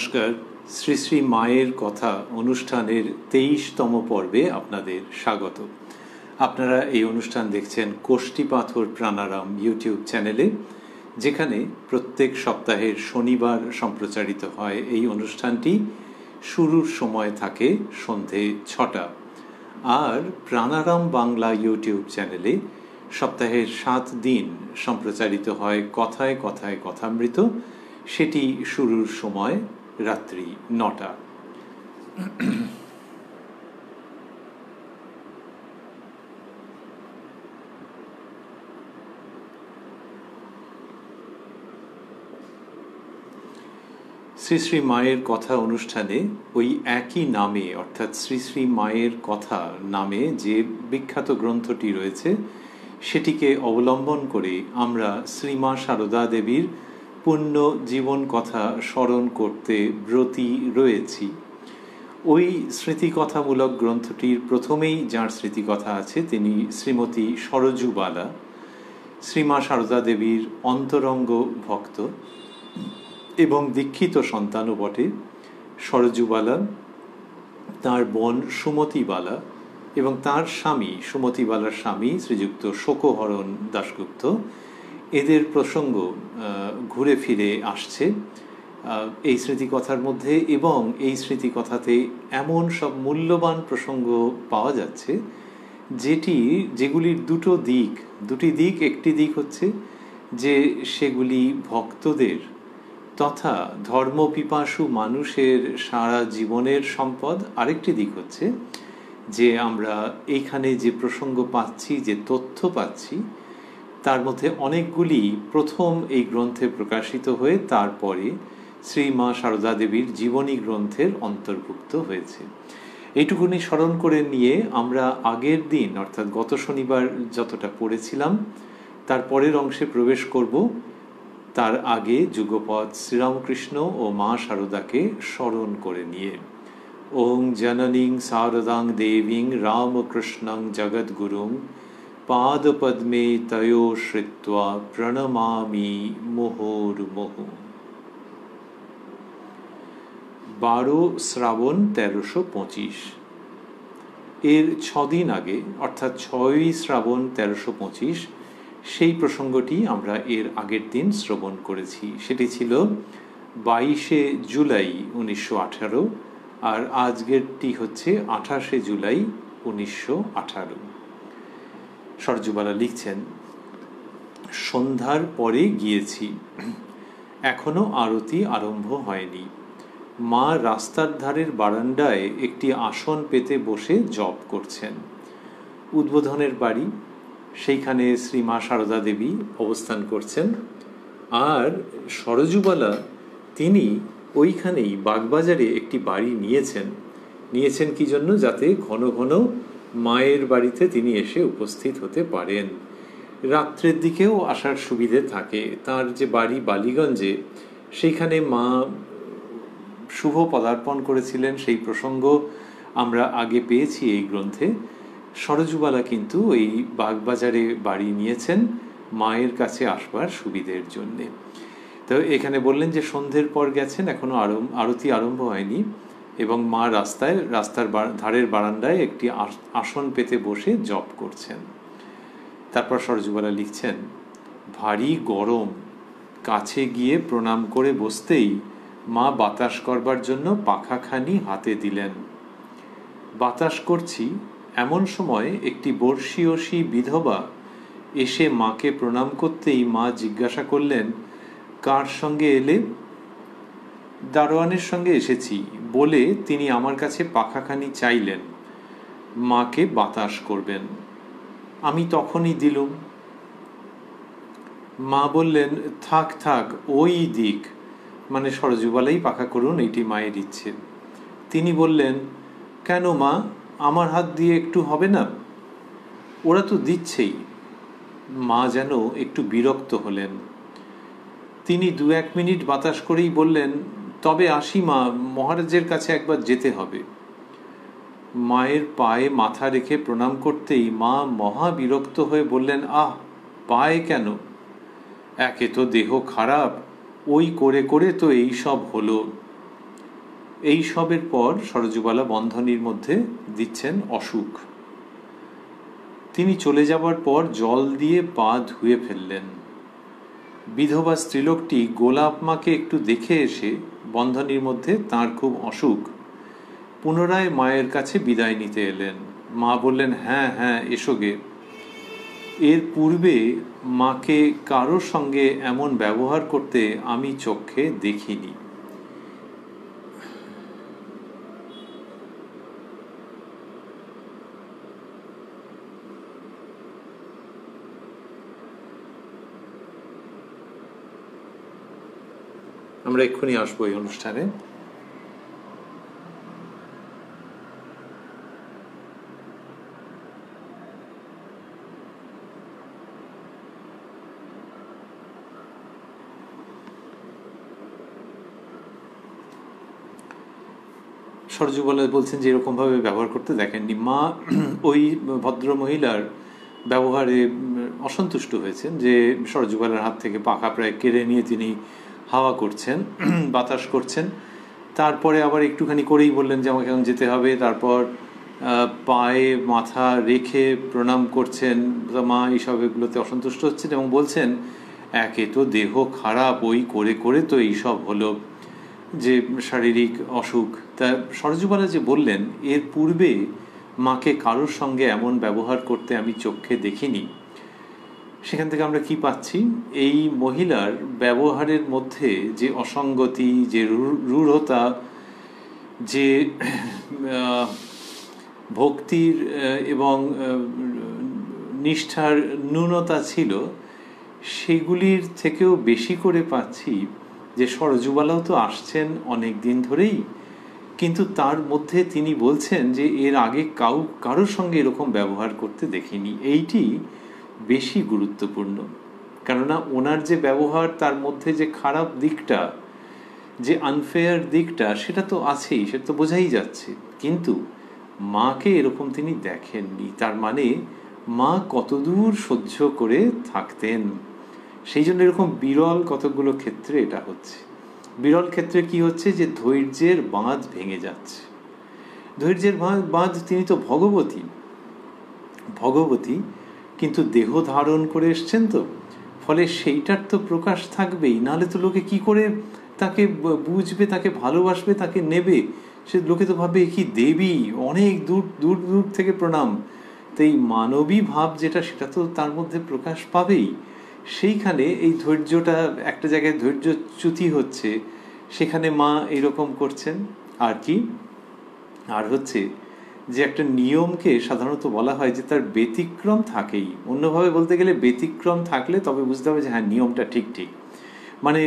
নমস্কার। শ্রী শ্রী মায়ের কথা অনুষ্ঠানের 23তম পর্বে আপনাদের স্বাগত। আপনারা এই অনুষ্ঠান দেখছেন কোষ্ঠী পাথর প্রাণারাম ইউটিউব চ্যানেলে, যেখানে প্রত্যেক সপ্তাহের শনিবার সম্প্রচারিত হয়। এই অনুষ্ঠানটি শুরুর সময় থাকে সন্ধে 6টা, আর প্রাণারাম বাংলা ইউটিউব চ্যানেলে সপ্তাহের 7 দিন সম্প্রচারিত হয় কথায় কথায় কথামৃত। সেটি শুরুর সময় রাত্রি 9টা। শ্রী শ্রী মায়ের কথা অনুষ্ঠানে ওই একই নামে, অর্থাৎ শ্রী শ্রী মায়ের কথা নামে যে বিখ্যাত গ্রন্থটি রয়েছে, সেটিকে অবলম্বন করে আমরা শ্রীমা সারদা দেবীর পুণ্য জীবন কথা স্মরণ করতে ব্রতী রয়েছি। ওই স্মৃতিকথামূলক গ্রন্থটির প্রথমেই যার স্মৃতিকথা আছে তিনি শ্রীমতী সরজুবালা, শ্রীমা সারদা দেবীর অন্তরঙ্গ ভক্ত এবং দীক্ষিত সন্তানও বটে। সরজুবালা, তাঁর বোন সুমতিবালা এবং তাঁর স্বামী সুমতিবালার স্বামী শ্রীযুক্ত শোকহরণ দাশগুপ্ত, এদের প্রসঙ্গ ঘুরে ফিরে আসছে এই স্মৃতিকথার মধ্যে, এবং এই স্মৃতিকথাতে এমন সব মূল্যবান প্রসঙ্গ পাওয়া যাচ্ছে যেগুলির দুটি দিক। একটি দিক হচ্ছে যে সেগুলি ভক্তদের তথা ধর্মপিপাসু মানুষের সারা জীবনের সম্পদ। আরেকটি দিক হচ্ছে যে আমরা এইখানে যে প্রসঙ্গ পাচ্ছি, যে তথ্য পাচ্ছি, তার মধ্যে অনেকগুলি প্রথম এই গ্রন্থে প্রকাশিত হয়ে তারপরে শ্রীমা সারদা দেবীর জীবনী গ্রন্থের অন্তর্ভুক্ত হয়েছে। এইটুকুনি স্মরণ করে নিয়ে আমরা আগের দিন, অর্থাৎ গত শনিবার যতটা পড়েছিলাম, তার পরের অংশে প্রবেশ করব। তার আগে যুগপৎ শ্রীরামকৃষ্ণ ও মা সারদাকে স্মরণ করে নিয়ে। ওং জননীং শারদাং দেবীং রামকৃষ্ণং জগদ্গুরুং পাদপদ্মে তয়ো শ্রিত্বা প্রণমামি মুহুর্মুহু। 12 শ্রাবণ 1325। এর 6 দিন আগে, অর্থাৎ 6ই শ্রাবণ 1325, সেই প্রসঙ্গটি আমরা এর আগের দিন শ্রবণ করেছি। সেটি ছিল 22শে জুলাই 1918, আর আজকেরটি হচ্ছে 28শে জুলাই 1918। সরজুবালা লিখছেন, সন্ধ্যার পরে গিয়েছি, এখনো আরতি আরম্ভ হয়নি। মা রাস্তার ধারের বারান্দায় একটি আসন পেতে বসে জপ করছেন। উদ্বোধনের বাড়ি, সেইখানে শ্রীমা সারদা দেবী অবস্থান করছেন। আর সরজুবালা তিনি ওইখানেই বাগবাজারে একটি বাড়ি নিয়েছেন কি জন্য? যাতে ঘন ঘন মায়ের বাড়িতে তিনি এসে উপস্থিত হতে পারেন, রাত্রের দিকেও আসার সুবিধে থাকে। তার যে বাড়ি বালিগঞ্জে, সেইখানে মা শুভ পদার্পণ করেছিলেন, সেই প্রসঙ্গ আমরা আগে পেয়েছি এই গ্রন্থে। সরজুবালা কিন্তু এই বাগবাজারে বাড়ি নিয়েছেন মায়ের কাছে আসবার সুবিধের জন্যে। তো এখানে বললেন যে সন্ধ্যের পর গেছেন, এখনো আরতি আরম্ভ হয়নি, এবং মা রাস্তার ধারের বারান্দায় একটি আসন পেতে বসে জপ করছেন। তারপর সরজুবালা লিখছেন, ভারী গরম, কাছে গিয়ে প্রণাম করে বসতেই মা বাতাস করবার জন্য পাখাখানি হাতে দিলেন। বাতাস করছি, এমন সময় একটি বর্ষীয়সী বিধবা এসে মাকে প্রণাম করতেই মা জিজ্ঞাসা করলেন, কার সঙ্গে এলে? দারোয়ানের সঙ্গে এসেছি বলে তিনি আমার কাছে পাখাখানি চাইলেন, মাকে বাতাস করবেন। আমি তখনই দিলুম। মা বললেন, থাক ওই দিক, মানে সরজুবালাই পাখা করুন, এইটি মায়ের ইচ্ছে। তিনি বললেন, কেন মা, আমার হাত দিয়ে একটু হবে না? ওরা তো দিচ্ছেই। মা যেন একটু বিরক্ত হলেন। তিনি 2-1 মিনিট বাতাস করেই বললেন, তবে আসি মা, মহারাজের কাছে একবার যেতে হবে। মায়ের পায়ে মাথা রেখে প্রণাম করতেই মা মহা বিরক্ত হয়ে বললেন, আহ, পায়ে কেন? একে তো দেহ খারাপ, ওই করে করে তো এই সব হলো। এই সবের পর সরযুবালা বন্ধনীর মধ্যে দিচ্ছেন অসুখ। তিনি চলে যাবার পর জল দিয়ে পা ধুয়ে ফেললেন। বিধবা স্ত্রীলোকটি গোলাপ মাকে একটু দেখে এসে বন্ধনীর মধ্যে তার খুব অসুখ, পুনরায় মায়ের কাছে বিদায় নিতে এলেন। মা বললেন, হ্যাঁ হ্যাঁ এসো গে। এর পূর্বে মাকে কারোর সঙ্গে এমন ব্যবহার করতে আমি চোখে দেখিনি। আমরা এক্ষুনি আসবো এই অনুষ্ঠানে। সরযুবালা বলছেন যে এরকমভাবে ব্যবহার করতে দেখেননি। মা ওই ভদ্র মহিলার ব্যবহারে অসন্তুষ্ট হয়েছেন, যে সরযুবালার হাত থেকে পাখা প্রায় কেড়ে নিয়ে তিনি হাওয়া করছেন, বাতাস করছেন। তারপরে আবার একটুখানি করেই বললেন যে আমাকে এখন যেতে হবে। তারপর পায়ে মাথা রেখে প্রণাম করছেন। মা এইসব এগুলোতে অসন্তুষ্ট হচ্ছেন এবং বলছেন, একে তো দেহ খারাপ, ওই করে করে তো এইসব হলো, যে শারীরিক অসুখ। তা সরযুবালা যে বললেন এর পূর্বে মাকে কারোর সঙ্গে এমন ব্যবহার করতে আমি চোখে দেখিনি, সেখান থেকে আমরা কি পাচ্ছি? এই মহিলার ব্যবহারের মধ্যে যে অসঙ্গতি, যে রূঢ়তা, যে ভক্তির এবং নিষ্ঠার ন্যূনতা ছিল, সেগুলির থেকেও বেশি করে পাচ্ছি যে সরযুবালাও তো আসছেন অনেক দিন ধরেই, কিন্তু তার মধ্যে তিনি বলছেন যে এর আগে কারোর সঙ্গে এরকম ব্যবহার করতে দেখিনি। এইটি বেশি গুরুত্বপূর্ণ, কেননা ওনার যে ব্যবহার, তার মধ্যে যে খারাপ দিকটা, যে আনফেয়ার দিকটা, সেটা তো আছেই, সেটা তো বোঝাই যাচ্ছে। কিন্তু মাকে এরকম তিনি দেখেননি। তার মানে মা কতদূর সহ্য করে থাকতেন। সেই জন্য এরকম বিরল কতগুলো ক্ষেত্রে এটা হচ্ছে। বিরল ক্ষেত্রে কি হচ্ছে? যে ধৈর্যের বাঁধ ভেঙে যাচ্ছে। ধৈর্যের বাঁধ, তিনি তো ভগবতী, কিন্তু দেহ ধারণ করে এসছেন, তো ফলে সেইটার তো প্রকাশ থাকবেই। নাহলে তো লোকে কি করে তাকে বুঝবে, তাকে ভালোবাসবে, তাকে নেবে? সে লোকে তো ভাবে কি দেবী, অনেক দূর দূর দূর থেকে প্রণাম। তো এই মানবী ভাব যেটা, সেটা তো তার মধ্যে প্রকাশ পাবেই। সেইখানে এই ধৈর্যটা একটা জায়গায় ধৈর্যচ্যুতি হচ্ছে, সেখানে মা এইরকম করছেন। আর কি, আর হচ্ছে যে একটা নিয়মকে সাধারণত বলা হয় যে তার ব্যতিক্রম থাকেই। অন্যভাবে বলতে গেলে ব্যতিক্রম থাকলে তবে বুঝতে হবে যে হ্যাঁ, নিয়মটা ঠিক, মানে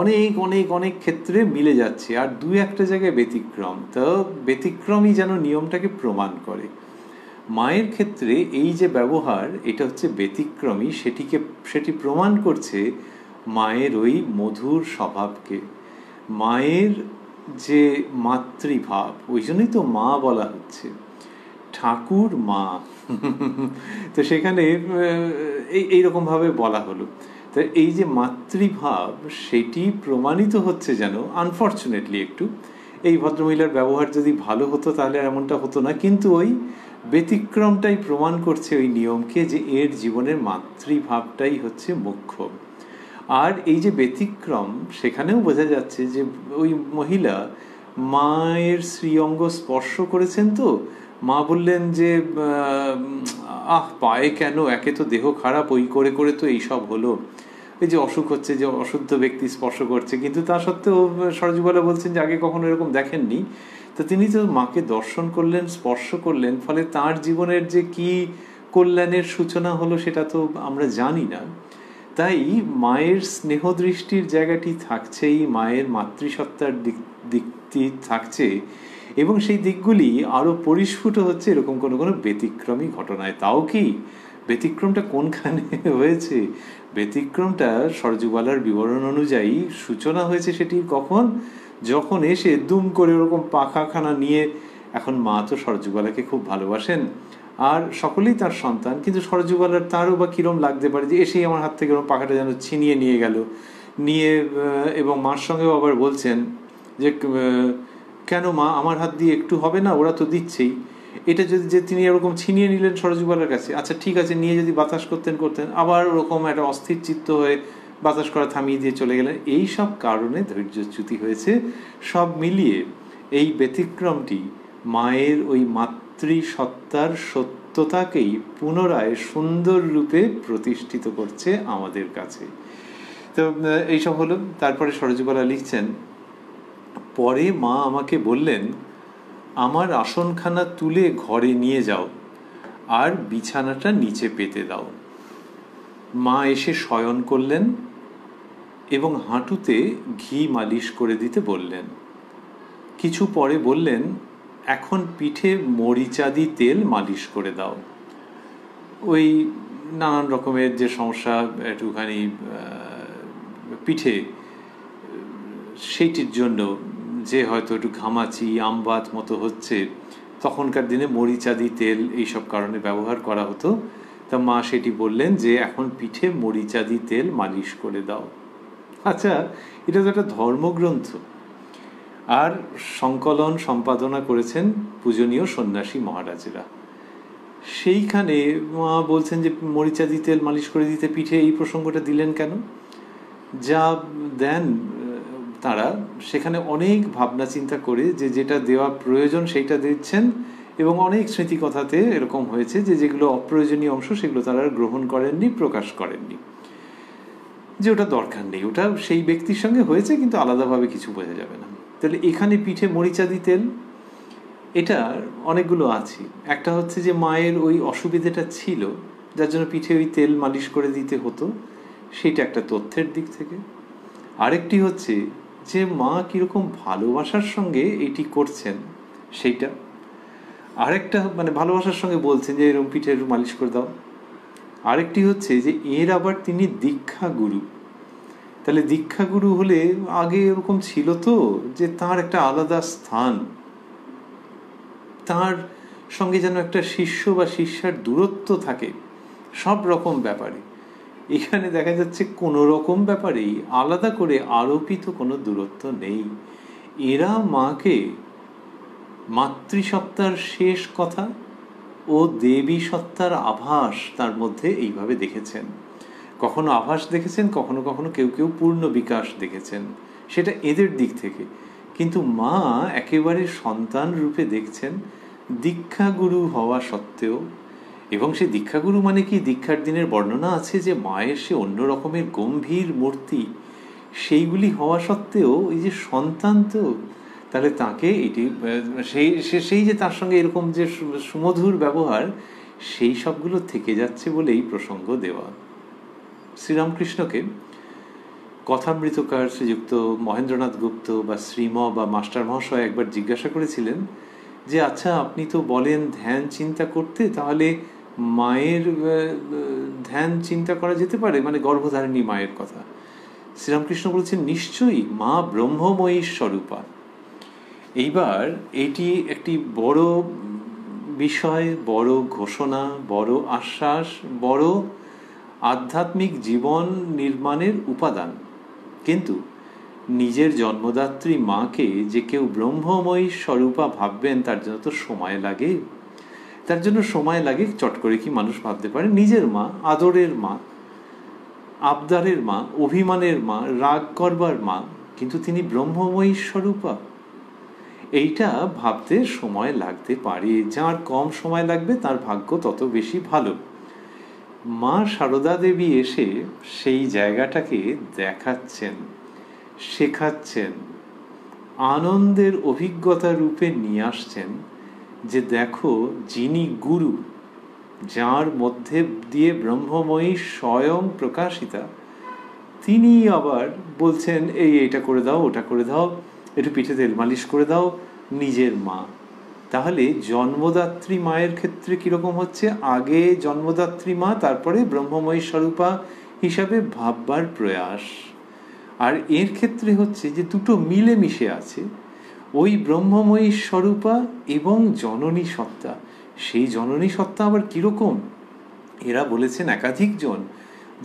অনেক অনেক অনেক ক্ষেত্রে মিলে যাচ্ছে, আর দু একটা জায়গায় ব্যতিক্রম। তো ব্যতিক্রমই যেন নিয়মটাকে প্রমাণ করে। মায়ের ক্ষেত্রে এই যে ব্যবহার, এটা হচ্ছে ব্যতিক্রমী, সেটি প্রমাণ করছে মায়ের ওই মধুর স্বভাবকে, মায়ের যে মাতৃভাব। ওই জন্যই তো মা বলা হচ্ছে, ঠাকুর মা। তো সেখানে এইরকমভাবে বলা হলো। তো এই যে মাতৃভাব, সেটি প্রমাণিত হচ্ছে যেন, আনফর্চুনেটলি একটু, এই ভদ্রমহিলার ব্যবহার যদি ভালো হতো তাহলে এমনটা হতো না, কিন্তু ওই ব্যতিক্রমটাই প্রমাণ করছে ওই নিয়মকে, যে এর জীবনের মাতৃভাবটাই হচ্ছে মুখ্য। আর এই যে ব্যতিক্রম, সেখানেও বোঝা যাচ্ছে যে ওই মহিলা মায়ের শ্রীঅঙ্গ স্পর্শ করেছেন। তো মা বললেন যে পায়ে কেন, একে তো দেহ খারাপ, ওই করে করে তো এইসব হলো, এই যে অসুখ হচ্ছে, যে অশুদ্ধ ব্যক্তি স্পর্শ করছে। কিন্তু তা সত্ত্বেও সরযুবালা বলছেন যে আগে কখনো এরকম দেখেননি। তো তিনি তো মাকে দর্শন করলেন, স্পর্শ করলেন, ফলে তার জীবনের যে কি কল্যাণের সূচনা হলো সেটা তো আমরা জানি না। তাই মায়ের স্নেহ দৃষ্টির জায়গাটি থাকছেই, মায়ের মাতৃসত্তার দিকটি থাকছে, এবং সেই দিকগুলি আরও পরিস্ফুট হচ্ছে এরকম কোনো কোনো ব্যতিক্রমী ঘটনায়। তাও কি ব্যতিক্রমটা কোনখানে হয়েছে? ব্যতিক্রমটা সরযুবালার বিবরণ অনুযায়ী সূচনা হয়েছে সেটি কখন? যখন এসে দুম করে ওরকম পাখাখানা নিয়ে, এখন মা তো সরযুবালাকে খুব ভালোবাসেন, আর সকলেই তার সন্তান, কিন্তু সরযুবালার তারও বা কিরম লাগতে পারে যে এসেই আমার হাত থেকে ওরকম পাখাটা যেন ছিনিয়ে নিয়ে গেল, নিয়ে এবং মার সঙ্গেও আবার বলছেন যে কেন মা, আমার হাত দিয়ে একটু হবে না, ওরা তো দিচ্ছেই। এটা যদি যে তিনি এরকম ছিনিয়ে নিলেন সরযূবালার কাছে, আচ্ছা ঠিক আছে, নিয়ে যদি বাতাস করতেন আবার ওরকম একটা অস্থির চিত্ত হয়ে বাতাস করা থামিয়ে দিয়ে চলে গেলেন। এই সব কারণে ধৈর্যচ্যুতি হয়েছে। সব মিলিয়ে এই ব্যতিক্রমটি মায়ের ওই মাতৃসত্তার সত্যতাকেই পুনরায় সুন্দর রূপে প্রতিষ্ঠিত করছে আমাদের কাছে। তো এইসব হলো। তারপরে সরযূবালা লিখছেন, পরে মা আমাকে বললেন, আমার আসনখানা তুলে ঘরে নিয়ে যাও আর বিছানাটা নিচে পেতে দাও। মা এসে শয়ন করলেন এবং হাঁটুতে ঘি মালিশ করে দিতে বললেন। কিছু পরে বললেন, এখন পিঠে মরিচাদি তেল মালিশ করে দাও। ওই নানান রকমের যে সমস্যা একটুখানি পিঠে, সেইটির জন্য যে হয়তো একটু ঘামাচি আমবাত মতো হচ্ছে, তখনকার দিনে মরিচাদি তেল এইসব কারণে ব্যবহার করা হতো। তা মা সেটি বললেন যে এখন পিঠে মরিচাদি তেল মালিশ করে দাও। আচ্ছা, এটা তো একটা ধর্মগ্রন্থ, আর সংকলন সম্পাদনা করেছেন পূজনীয় সন্ন্যাসী মহারাজেরা। সেইখানে মা বলছেন যে মরিচাদি তেল মালিশ করে দিতে পিঠে, এই প্রসঙ্গটা দিলেন কেন? যা দেন তারা সেখানে অনেক ভাবনা চিন্তা করে যে যেটা দেওয়া প্রয়োজন সেইটা দিচ্ছেন, এবং অনেক স্মৃতিকথাতে এরকম হয়েছে যে যেগুলো অপ্রয়োজনীয় অংশ সেগুলো তারা গ্রহণ করেননি, প্রকাশ করেননি, যে ওটা দরকার নেই, ওটা সেই ব্যক্তির সঙ্গে হয়েছে কিন্তু আলাদাভাবে কিছু বোঝা যাবে না। তাহলে এখানে পিঠে মরিচাদি তেল, এটা অনেকগুলো আছে। একটা হচ্ছে যে মায়ের ওই অসুবিধাটা ছিল যার জন্য পিঠে ওই তেল মালিশ করে দিতে হতো, সেটা একটা তথ্যের দিক থেকে। আরেকটি হচ্ছে যে মা কীরকম ভালোবাসার সঙ্গে এটি করছেন সেইটা। আরেকটা মানে ভালোবাসার সঙ্গে বলছেন যে এরকম পিঠে মালিশ করে দাও। আরেকটি হচ্ছে যে এর আবার তিনি দীক্ষা গুরু। তাহলে দীক্ষা গুরু হলে আগে এরকম ছিল তো যে তার একটা আলাদা স্থান, তার সঙ্গে যেন একটা শিষ্য বা শিষ্যার দূরত্ব থাকে সব রকম ব্যাপারে। এখানে দেখা যাচ্ছে কোনো রকম ব্যাপারেই আলাদা করে আরোপিত কোনো দূরত্ব নেই। এরা মাকে মাতৃসত্তার শেষ কথা ও দেবী সত্তার আভাস তার মধ্যে এইভাবে দেখেছেন। কখনো আভাস দেখেছেন, কখনো কখনো কেউ কেউ পূর্ণ বিকাশ দেখেছেন, সেটা এদের দিক থেকে। কিন্তু মা একেবারে সন্তান রূপে দেখছেন দীক্ষাগুরু হওয়া সত্ত্বেও। এবং সে দীক্ষাগুরু মানে কি, দীক্ষার দিনের বর্ণনা আছে যে মায়ের সে অন্য রকমের গম্ভীর মূর্তি, সেইগুলি হওয়া সত্ত্বেও এই যে সন্তান, তো তাহলে তাকে এটি সেই যে তার সঙ্গে এরকম যে সুমধুর ব্যবহার, সেই সবগুলো থেকে যাচ্ছে বলেই প্রসঙ্গ দেওয়া। শ্রীরামকৃষ্ণকে কথামৃতকার শ্রীযুক্ত মহেন্দ্রনাথ গুপ্ত বা শ্রীম বা মাস্টার মহাশয় একবার জিজ্ঞাসা করেছিলেন যে আচ্ছা, আপনি তো বলেন ধ্যান চিন্তা করতে, তাহলে মায়ের ধ্যান চিন্তা করা যেতে পারে, মানে গর্ভধারিণী মায়ের কথা। শ্রীরামকৃষ্ণ বলছেন নিশ্চয়ই, মা ব্রহ্মময়ী স্বরূপা। এইবার এটি একটি বড় বিষয়, বড় ঘোষণা, বড় আশ্বাস, বড় আধ্যাত্মিক জীবন নির্মাণের উপাদান। কিন্তু নিজের জন্মদাত্রী মাকে যে কেউ ব্রহ্মময়ী স্বরূপা ভাববেন, তার জন্য তো সময় লাগে। তার জন্য সময় লাগে, চট করে কি মানুষ ভাবতে পারে নিজের মা, আদরের মা, আবদারের মা, অভিমানের মা, রাগ করবার মা, কিন্তু তিনি ব্রহ্মময়ী স্বরূপা? এইটা ভাবতে সময় লাগতে পারে। যার কম সময় লাগবে তার ভাগ্য তত বেশি ভালো। মা সারদা দেবী এসে সেই জায়গাটাকে দেখাচ্ছেন, শেখাচ্ছেন, আনন্দের অভিজ্ঞতা রূপে নিয়ে আসছেন যে দেখো, যিনি গুরু, যার মধ্যে দিয়ে ব্রহ্মময়ী স্বয়ং প্রকাশিতা, তিনি আবার বলছেন এইটা করে দাও, ওটা করে দাও, একটু পিঠে তেল মালিশ করে দাও, নিজের মা। তাহলে জন্মদাত্রী মায়ের ক্ষেত্রে কীরকম হচ্ছে, আগে জন্মদাত্রী মা, তারপরে ব্রহ্মময়ী স্বরূপা হিসাবে ভাববার প্রয়াস। আর এর ক্ষেত্রে হচ্ছে যে দুটো মিলেমিশে আছে, ওই ব্রহ্মময়ী স্বরূপা এবং জননী সত্তা। সেই জননী সত্তা আবার কীরকম, এরা বলেছেন একাধিকজন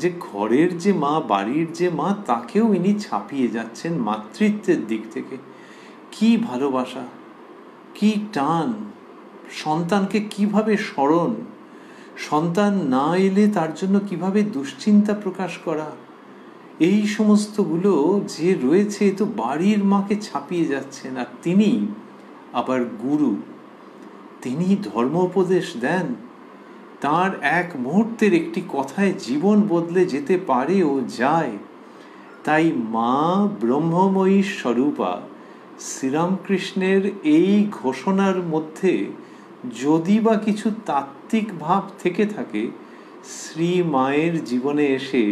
যে ঘরের যে মা, বাড়ির যে মা, তাকেও ইনি ছাপিয়ে যাচ্ছেন মাতৃত্বের দিক থেকে। কি ভালোবাসা, কি টান, সন্তানকে কিভাবে স্মরণ, সন্তান না এলে তার জন্য কিভাবে দুশ্চিন্তা প্রকাশ করা, এই সমস্তগুলো যে রয়েছে তো বাড়ির মাকে ছাপিয়ে যাচ্ছেন। আর তিনি আবার গুরু, তিনি ধর্ম উপদেশ দেন, তার এক মুহূর্তের একটি কথায় জীবন বদলে যেতে পারে ও যায়। তাই মা ব্রহ্মময়ী স্বরূপা শ্রীরামকৃষ্ণের এই ঘোষণার মধ্যে যদি বা কিছু তাত্ত্বিক ভাব থেকে থাকে, শ্রী মায়ের জীবনে এসে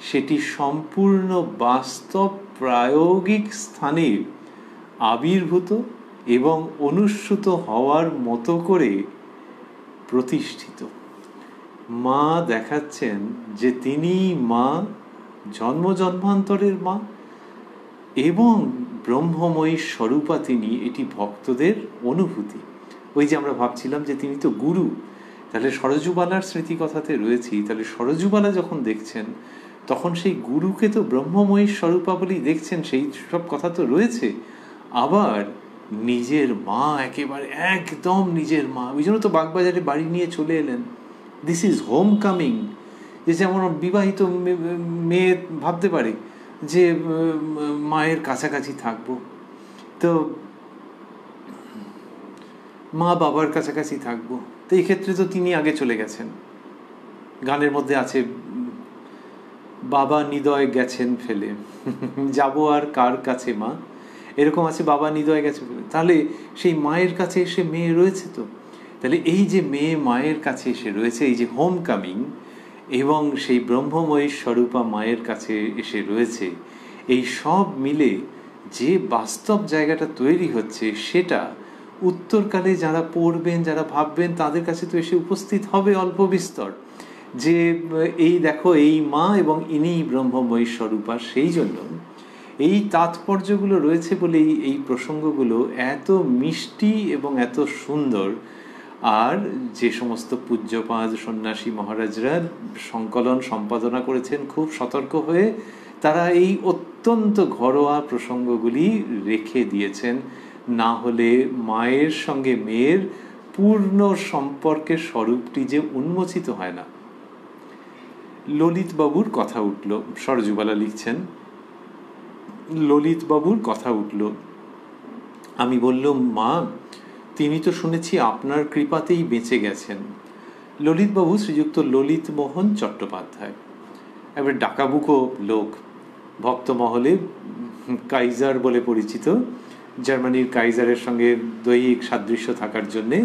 সেটি সম্পূর্ণ বাস্তব প্রায়োগিক স্থানে আবির্ভূত এবং অনুস্যূত হওয়ার মতো করে প্রতিষ্ঠিত। মা দেখাচ্ছেন যে তিনি মা, জন্ম জন্মান্তরের মা, এবং ব্রহ্মময়ী স্বরূপা তিনি, এটি ভক্তদের অনুভূতি। ওই যে আমরা ভাবছিলাম যে তিনি তো গুরু, তাহলে সরজুবালার স্মৃতিকথাতে রয়েছি, তাহলে সরজুবালা যখন দেখছেন তখন সেই গুরুকে তো ব্রহ্মময়ী স্বরূপা বলেই দেখছেন, সেই সব কথা তো রয়েছে। আবার নিজের মা, একেবারে একদম নিজের মা, ওই জন্য তো বাগবাজারে বাড়ি নিয়ে চলে এলেন। This is home coming. যে যেমন বিবাহিত মেয়ে ভাবতে পারে যে মায়ের কাছাকাছি থাকবো, তো মা বাবার কাছাকাছি থাকবো, তো এই ক্ষেত্রে তো তিনি আগে চলে গেছেন। গানের মধ্যে আছে, বাবা নিদয় গেছেন ফেলে, যাবো আর কার কাছে মা, এরকম আছে, বাবা নিদয় গেছে ফেলে। তাহলে সেই মায়ের কাছে এসে মেয়ে রয়েছে। তো তাহলে এই যে মেয়ে মায়ের কাছে এসে রয়েছে, এই যে হোম কামিং, এবং সেই ব্রহ্মময়ী স্বরূপা মায়ের কাছে এসে রয়েছে, এই সব মিলে যে বাস্তব জায়গাটা তৈরি হচ্ছে, সেটা উত্তরকালে যারা পড়বেন, যারা ভাববেন, তাদের কাছে তো এসে উপস্থিত হবে অল্প বিস্তর, যে এই দেখো এই মা এবং ইনি ব্রহ্মময়ী স্বরূপা। সেই জন্য এই তাৎপর্যগুলো রয়েছে বলেই এই প্রসঙ্গগুলো এত মিষ্টি এবং এত সুন্দর। আর যে সমস্ত পূজ্যপাদ সন্ন্যাসী মহারাজরা সংকলন সম্পাদনা করেছেন খুব সতর্ক হয়ে, তারা এই অত্যন্ত ঘরোয়া প্রসঙ্গগুলি রেখে দিয়েছেন, না হলে মায়ের সঙ্গে মেয়ের পূর্ণ সম্পর্কের স্বরূপটি যে উন্মোচিত হয় না। ললিতবাবুর কথা উঠল, সরজুবালা লিখছেন, ললিতবাবুর কথা উঠল। আমি বললাম, মা তিনি তো শুনেছি আপনার কৃপাতেই বেঁচে গেছেন। ললিতবাবু শ্রীযুক্ত ললিত মোহন চট্টোপাধ্যায়, এবার ডাকাবুকো লোক, ভক্তমহলে কাইজার বলে পরিচিত, জার্মানির কাইজারের সঙ্গে দৈহিক সাদৃশ্য থাকার জন্যে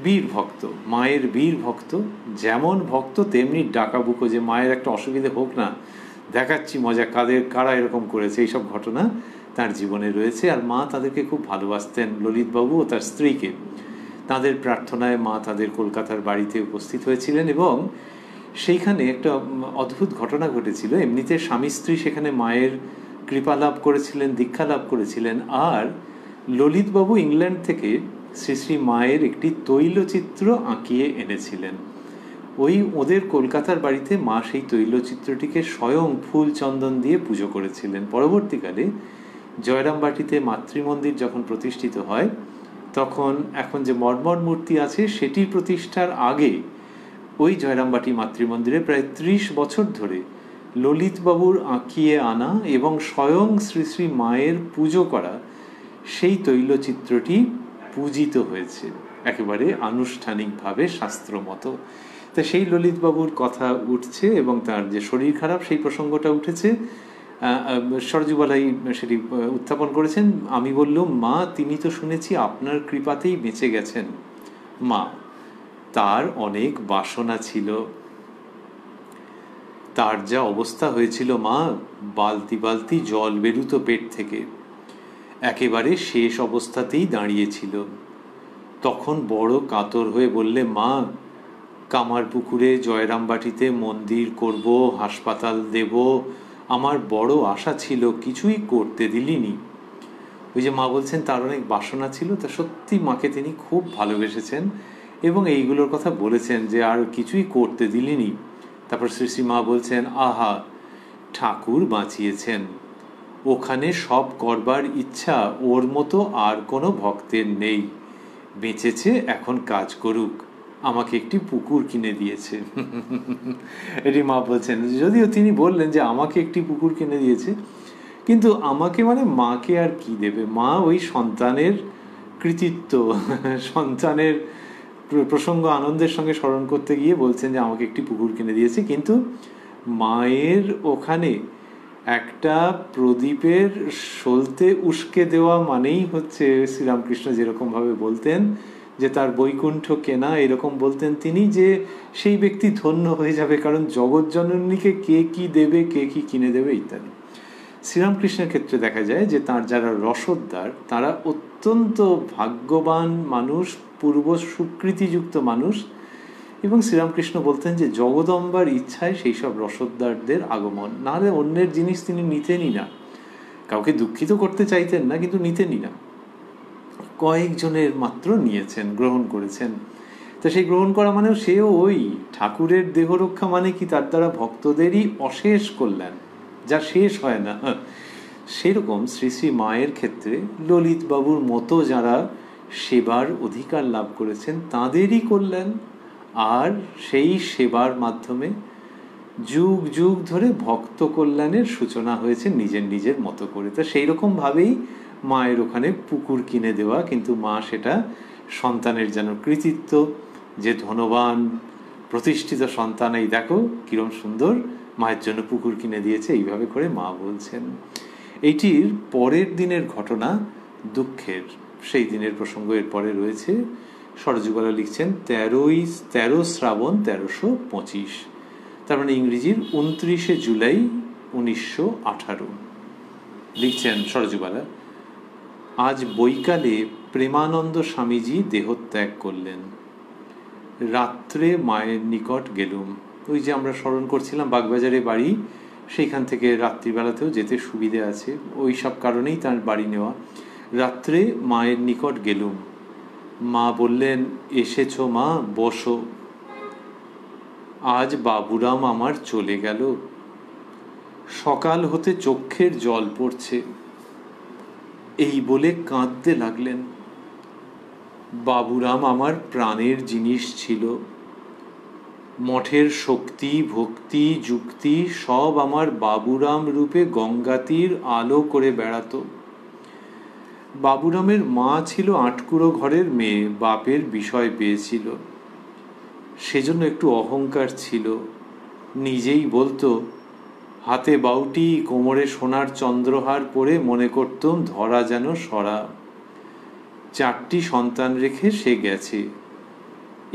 বীর ভক্ত, মায়ের বীর ভক্ত। যেমন ভক্ত তেমনি ডাকাবুকো, যে মায়ের একটা অসুবিধে হোক না, দেখাচ্ছি মজা, কারা এরকম করেছে, এইসব ঘটনা তার জীবনে রয়েছে। আর মা তাদেরকে খুব ভালোবাসতেন, ললিতবাবু ও তার স্ত্রীকে। তাদের প্রার্থনায় মা তাদের কলকাতার বাড়িতে উপস্থিত হয়েছিলেন, এবং সেইখানে একটা অদ্ভুত ঘটনা ঘটেছিল। এমনিতে স্বামী স্ত্রী সেখানে মায়ের কৃপা লাভ করেছিলেন, দীক্ষা লাভ করেছিলেন। আর ললিতবাবু ইংল্যান্ড থেকে শ্রী শ্রী মায়ের একটি তৈলচিত্র আঁকিয়ে এনেছিলেন। ওই ওদের কলকাতার বাড়িতে মা সেই তৈলচিত্রটিকে স্বয়ং ফুল চন্দন দিয়ে পুজো করেছিলেন। পরবর্তীকালে জয়রামবাটিতে মাতৃমন্দির যখন প্রতিষ্ঠিত হয়, তখন এখন যে মর্মর মূর্তি আছে সেটির প্রতিষ্ঠার আগে ওই জয়রামবাটি মাতৃমন্দিরে প্রায় 30 বছর ধরে ললিতবাবুর আঁকিয়ে আনা এবং স্বয়ং শ্রী শ্রী মায়ের পুজো করা সেই তৈলচিত্রটি পূজিত হয়েছে একেবারে আনুষ্ঠানিকভাবে শাস্ত্রমতো। তা সেই ললিতবাবুর কথা উঠছে এবং তার যে শরীর খারাপ সেই প্রসঙ্গটা উঠেছে। সরজুবালাই সেটি উত্থাপন করেছেন। আমি বললাম, মা তিনি তো শুনেছি আপনার কৃপাতেই বেঁচে গেছেন। মা, তার অনেক বাসনা ছিল, তার যা অবস্থা হয়েছিল মা, বালতি বালতি জল বেরুত পেট থেকে, একেবারে শেষ অবস্থাতেই দাঁড়িয়েছিল। তখন বড় কাতর হয়ে বললে, মা কামারপুকুরে জয়রামবাটিতে মন্দির করব, হাসপাতাল দেব, আমার বড় আশা ছিল, কিছুই করতে দিলিনি। ওই যে মা বলছেন তার অনেক বাসনা ছিল, তা সত্যি মাকে তিনি খুব ভালোবেসেছেন এবং এইগুলোর কথা বলেছেন যে আর কিছুই করতে দিলিনি। তারপর শ্রী শ্রী মা বলছেন, আহা ঠাকুর বাঁচিয়েছেন, ওখানে সব করবার ইচ্ছা ওর মতো আর কোনো ভক্তের নেই। বেঁচেছে, এখন কাজ করুক, আমাকে একটি পুকুর কিনে দিয়েছে। এটি মা বলছেন, যদিও তিনি বললেন যে আমাকে একটি পুকুর কিনে দিয়েছে, কিন্তু আমাকে মানে মাকে আর কি দেবে? মা ওই সন্তানের কৃতিত্ব, সন্তানের প্রসঙ্গ আনন্দের সঙ্গে স্মরণ করতে গিয়ে বলছেন যে আমাকে একটি পুকুর কিনে দিয়েছে। কিন্তু মায়ের ওখানে একটা প্রদীপের সলতে উস্কে দেওয়া মানেই হচ্ছে শ্রীরামকৃষ্ণ যেরকমভাবে বলতেন যে তার বৈকুণ্ঠ কেনা, এরকম বলতেন তিনি, যে সেই ব্যক্তি ধন্য হয়ে যাবে, কারণ জগৎজননীকে কে কি দেবে, কে কি কিনে দেবে ইত্যাদি। শ্রীরামকৃষ্ণের ক্ষেত্রে দেখা যায় যে তার যারা রসদদার তারা অত্যন্ত ভাগ্যবান মানুষ, পূর্ব সুকৃতিযুক্ত মানুষ, এবং শ্রীরামকৃষ্ণ বলতেন যে জগদম্বার ইচ্ছায় সেই সব রসদদারদের আগমন, নাহলে অন্যের জিনিস তিনি নিতেনই না। কাউকে দুঃখিত করতে চাইতেন না, কিন্তু নিতেনই না। কয়েকজনের মাত্র নিয়েছেন, গ্রহণ করেছেন। তো সেই গ্রহণ করা মানেও সেও ওই ঠাকুরের দেহরক্ষা, মানে কি তার দ্বারা ভক্তদেরই অশেষ কল্যাণ, যা শেষ হয় না। সেরকম শ্রী শ্রী মায়ের ক্ষেত্রে ললিতবাবুর মতো যারা সেবার অধিকার লাভ করেছেন তাঁদেরই কল্যাণ, আর সেই সেবার মাধ্যমে যুগ যুগ ধরে ভক্ত কল্যাণের সূচনা হয়েছে নিজের নিজের মতো করে। তো সেই রকমভাবেই মায়ের ওখানে পুকুর কিনে দেওয়া, কিন্তু মা সেটা সন্তানের যেন কৃতিত্ব, যে ধনবান প্রতিষ্ঠিত সন্তান, এই দেখো কিরম সুন্দর মায়ের জন্য পুকুর কিনে দিয়েছে, এইভাবে করে মা বলছেন। এইটির পরের দিনের ঘটনা দুঃখের, সেই দিনের প্রসঙ্গ এর পরে রয়েছে। সরযুগলা লিখছেন 13 শ্রাবণ 1325, তার মানে ইংরেজির 29 জুলাই 1918। লিখছেন সরযুগলা, আজ বৈকালে প্রেমানন্দ স্বামীজি দেহত্যাগ করলেন। রাত্রে মায়ের নিকট গেলুম। ওই যে আমরা স্মরণ করছিলাম বাগবাজারে বাড়ি, সেইখান থেকে রাত্রিবেলাতেও যেতে সুবিধে আছে, ওই সব কারণেই তার বাড়ি নেওয়া। রাত্রে মায়ের নিকট গেলুম। মা বললেন, এসেছো মা, বসো। আজ বাবুরাম আমার চলে গেল। সকাল হতে চোখের জল পড়ছে। এই বলে কাঁদতে লাগলেন। বাবুরাম আমার প্রাণের জিনিস ছিল। মঠের শক্তি, ভক্তি, যুক্তি সব আমার বাবুরাম রূপে গঙ্গাতীর আলো করে বেড়াতো। বাবুরামের মা ছিল আটকুড়ো ঘরের মেয়ে, বাপের বিষয় পেয়েছিল, সেজন্য একটু অহংকার ছিল। নিজেই বলতো, হাতে বাউটি, কোমরে সোনার চন্দ্রহার পরে মনে করতুম ধরা যেন সরা। 4টি সন্তান রেখে সে গেছে,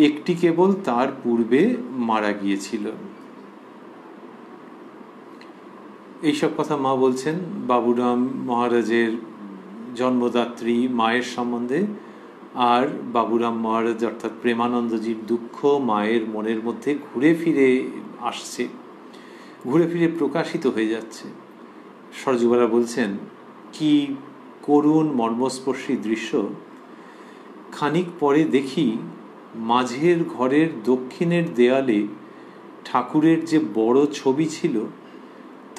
একটি কেবল তার পূর্বে মারা গিয়েছিল। এইসব কথা মা বলছেন বাবুরাম মহারাজের জন্মদাত্রী মায়ের সম্বন্ধে। আর বাবুরাম মহারাজ অর্থাৎ প্রেমানন্দজির দুঃখ মায়ের মনের মধ্যে ঘুরে ফিরে আসছে, ঘুরে ফিরে প্রকাশিত হয়ে যাচ্ছে। সরযুগলা বলছেন, কি করুণ মর্মস্পর্শী দৃশ্য। খানিক পরে দেখি মাঝের ঘরের দক্ষিণের দেয়ালে ঠাকুরের যে বড় ছবি ছিল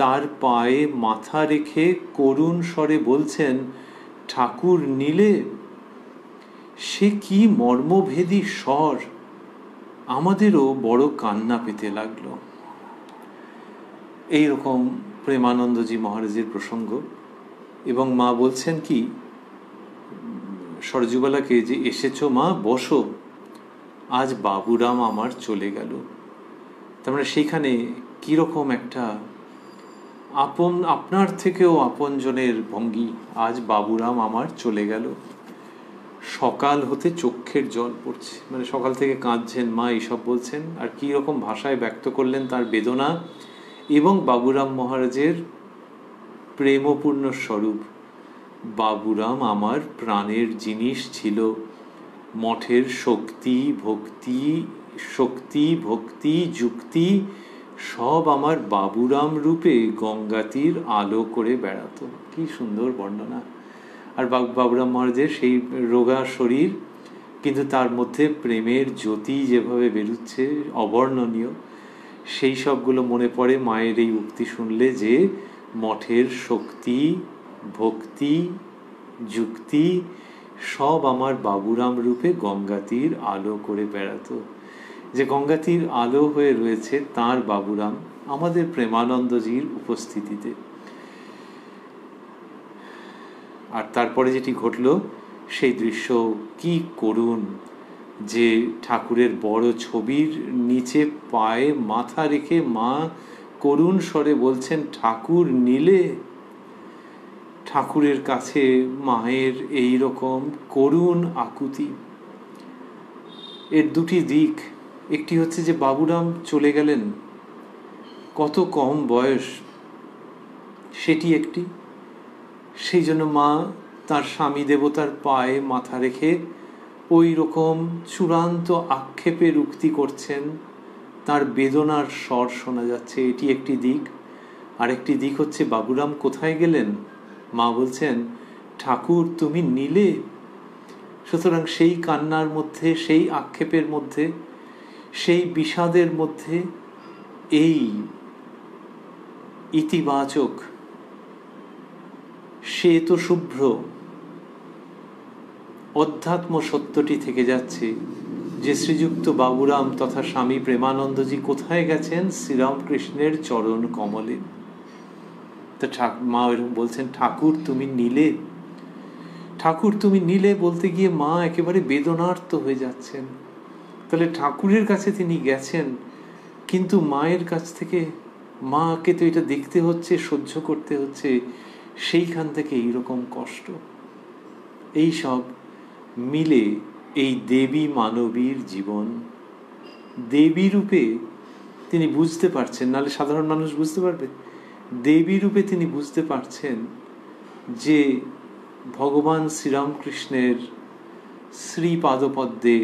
তার পায়ে মাথা রেখে করুণ স্বরে বলছেন, ঠাকুর নিলে। সে কি মর্মভেদী স্বর, আমাদেরও বড় কান্না পেতে লাগলো। এইরকম প্রেমানন্দজি মহারাজের প্রসঙ্গ। এবং মা বলছেন কি সরযুগলাকে, যে এসেছো মা, বসো, আজ বাবুরাম আমার চলে গেল। তার মানে সেইখানে কীরকম একটা আপনার থেকেও আপনজনের ভঙ্গি। আজ বাবুরাম আমার চলে গেল। সকাল হতে চোখের জল পড়ছে, মানে সকাল থেকে কাঁদছেন মা, এইসব বলছেন। আর কী রকম ভাষায় ব্যক্ত করলেন তার বেদনা এবং বাবুরাম মহারাজের প্রেমপূর্ণ স্বরূপ। বাবুরাম আমার প্রাণের জিনিস ছিল। মঠের শক্তি, ভক্তি, যুক্তি সব আমার বাবুরাম রূপে গঙ্গাতীর আলো করে বেড়াতো। কি সুন্দর বর্ণনা। আর বাবুরাম মহারাজের সেই রোগা শরীর, কিন্তু তার মধ্যে প্রেমের জ্যোতি যেভাবে বেরুচ্ছে, অবর্ণনীয়। সেই সবগুলো মনে পড়ে মায়ের এই উক্তি শুনলে, যে মঠের শক্তি, ভক্তি, যুক্তি সব আমার বাবুরাম রূপে গঙ্গাতীর আলো করে বেড়াতো। যে গঙ্গাতীর আলো হয়ে রয়েছে তাঁর বাবুরাম আমাদের প্রেমানন্দজির উপস্থিতিতে। আর তারপরে যেটি ঘটল সেই দৃশ্য কি করুণ, যে ঠাকুরের বড় ছবির নিচে পায়ে মাথা রেখে মা করুণ স্বরে বলছেন, ঠাকুর নিলে। ঠাকুরের কাছে মায়ের এই রকম করুণ আকুতি। এর দুটি দিক, একটি হচ্ছে যে বাবুরাম চলে গেলেন, কত কম বয়স, সেটি একটি। সেই জন্য মা তার স্বামী দেবতার পায়ে মাথা রেখে ওই রকম চূড়ান্ত আক্ষেপের উক্তি করছেন, তার বেদনার স্বর শোনা যাচ্ছে, এটি একটি দিক। আরেকটি দিক হচ্ছে বাবুরাম কোথায় গেলেন, মা বলছেন ঠাকুর তুমি নিলে। সুতরাং সেই কান্নার মধ্যে, সেই আক্ষেপের মধ্যে, সেই বিষাদের মধ্যে এই ইতিবাচক শ্বেত শুভ্র অধ্যাত্ম সত্যটি থেকে যাচ্ছে যে শ্রীযুক্ত বাবুরাম তথা স্বামী প্রেমানন্দজি কোথায় গেছেন, শ্রীরামকৃষ্ণের চরণ কমলে। তা মা এরকম বলছেন, ঠাকুর তুমি নিলে। ঠাকুর তুমি নিলে বলতে গিয়ে মা একেবারে বেদনার্ত হয়ে যাচ্ছেন। তাহলে ঠাকুরের কাছে তিনি গেছেন, কিন্তু মায়ের কাছ থেকে, মাকে তো এটা দেখতে হচ্ছে, সহ্য করতে হচ্ছে, সেইখান থেকে এইরকম কষ্ট। এই সব মিলে এই দেবী মানবীর জীবন। দেবী রূপে তিনি বুঝতে পারছেন, নাহলে সাধারণ মানুষ বুঝতে পারবে, দেবী রূপে তিনি বুঝতে পারছেন যে ভগবান শ্রীরামকৃষ্ণের শ্রী পাদপদ্মে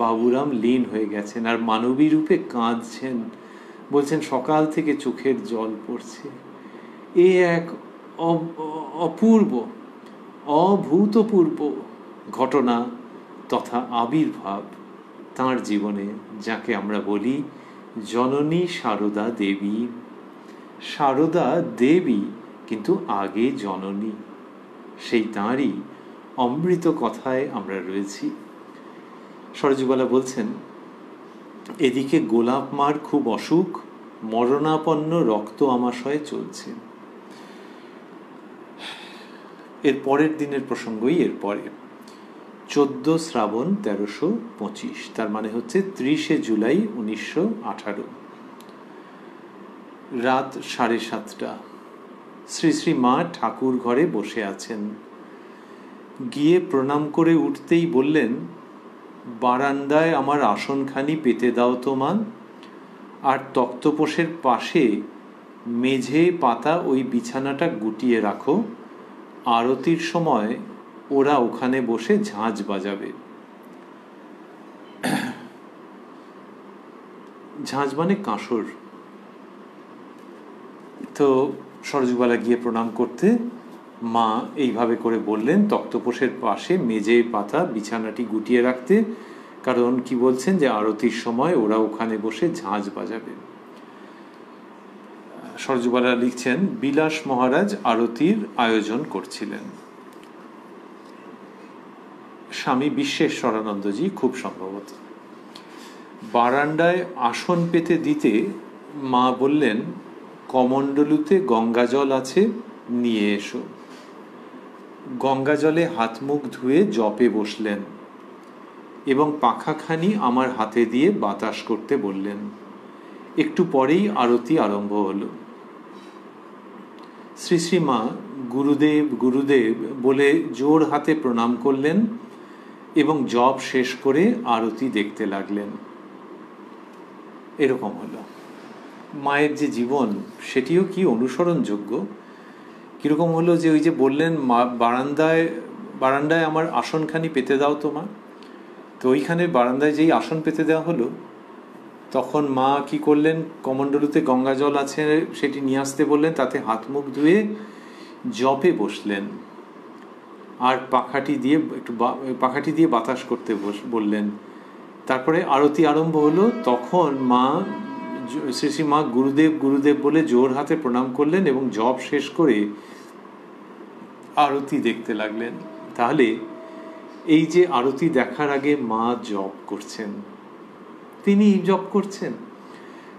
বাবুরাম লীন হয়ে গেছেন, আর মানবী রূপে কাঁদছেন, বলছেন সকাল থেকে চোখের জল পড়ছে। এ এক অপূর্ব, অভূতপূর্ব ঘটনা তথা আবির্ভাব তাঁর জীবনে, যাকে আমরা বলি জননী সারদা দেবী। সারদা দেবী কিন্তু আগে জননী, সেই তাঁরই অমৃত কথায় আমরা রয়েছি। সরজুবালা বলছেন, এদিকে গোলাপ মার খুব অসুখ, মরণাপন্ন রক্ত আমাশয়ে চলছে। এর পরের দিনের প্রসঙ্গই এরপরে, 14 শ্রাবণ 1325, তার মানে হচ্ছে 30 জুলাই 1918, রাত 7:30। শ্রী শ্রী মা ঠাকুর ঘরে বসে আছেন। গিয়ে প্রণাম করে উঠতেই বললেন, বারান্দায় আমার আসনখানি পেতে দাও তো মা, আর তক্তপোষের পাশে মেঝে পাতা ওই বিছানাটা গুটিয়ে রাখো, আরতির সময় ওরা ওখানে বসে ঝাঁঝ বাজাবে। ঝাঁঝ মানে কাঁসর। তো সরজুবালা গিয়ে প্রণাম করতে মা এইভাবে করে বললেন, তক্তপোষের পাশে মেঝে পাতা বিছানাটি গুটিয়ে রাখতে, কারণ কি বলছেন যে আরতির সময় ওরা ওখানে বসে ঝাঁঝ বাজাবে। সরজুবালা লিখছেন, বিলাস মহারাজ আরতির আয়োজন করছিলেন। স্বামী বিশ্বেশ্বরানন্দজি খুব সম্ভবত। বারান্দায় আসন পেতে দিতে মা বললেন, কমণ্ডলুতে গঙ্গা জল আছে, নিয়ে এসো। গঙ্গা জলে হাত মুখ ধুয়ে জপে বসলেন এবং পাখাখানি আমার হাতে দিয়ে বাতাস করতে বললেন। একটু পরেই আরতি আরম্ভ হলো। শ্রী শ্রী মা গুরুদেব গুরুদেব বলে জোর হাতে প্রণাম করলেন এবং জপ শেষ করে আরতি দেখতে লাগলেন। এরকম হলো মায়ের যে জীবন, সেটিও কি অনুসরণযোগ্য। কিরকম হলো যে ওই যে বললেন, বারান্দায় আমার আসনখানি পেতে দাও তোমার, তো ওইখানে বারান্দায় যেই আসন পেতে দেওয়া হলো, তখন মা কি করলেন, কমণ্ডলুতে গঙ্গা জল আছে সেটি নিয়ে আসতে বললেন, তাতে হাত মুখ ধুয়ে জপে বসলেন, আর পাখাটি দিয়ে বাতাস করতে বললেন। তারপরে আরতি আরম্ভ হলো। তখন মা শ্রী শ্রী মা গুরুদেব গুরুদেব বলে জোর হাতে প্রণাম করলেন এবং জপ শেষ করে আরতি দেখতে লাগলেন। তাহলে এই যে আরতি দেখার আগে মা জপ করছেন, তিনি জপ করছেন।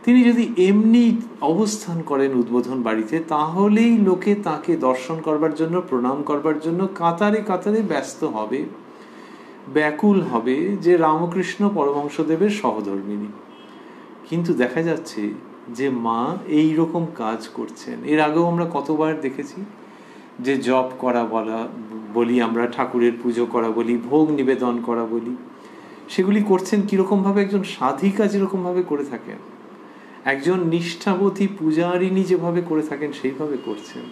তিনি যদি এমনি অবস্থান করেন উদ্বোধন বাড়িতে, তাহলেই লোকে তাকে দর্শন করবার জন্য, প্রণাম করবার জন্য কাতারে কাতারে ব্যস্ত হবে, ব্যাকুল হবে যে রামকৃষ্ণ পরমহংসদেবের সহধর্মিণী। কিন্তু দেখা যাচ্ছে যে মা এই রকম কাজ করছেন। এর আগেও আমরা কতবার দেখেছি যে জপ করা বলি আমরা, ঠাকুরের পুজো করা বলি, ভোগ নিবেদন করা বলি, সেগুলি করছেন কীরকমভাবে? একজন সাধিকা যেরকমভাবে করে থাকেন, একজন নিষ্ঠাবতী পূজারিণী যেভাবে করে থাকেন সেইভাবে করছেন।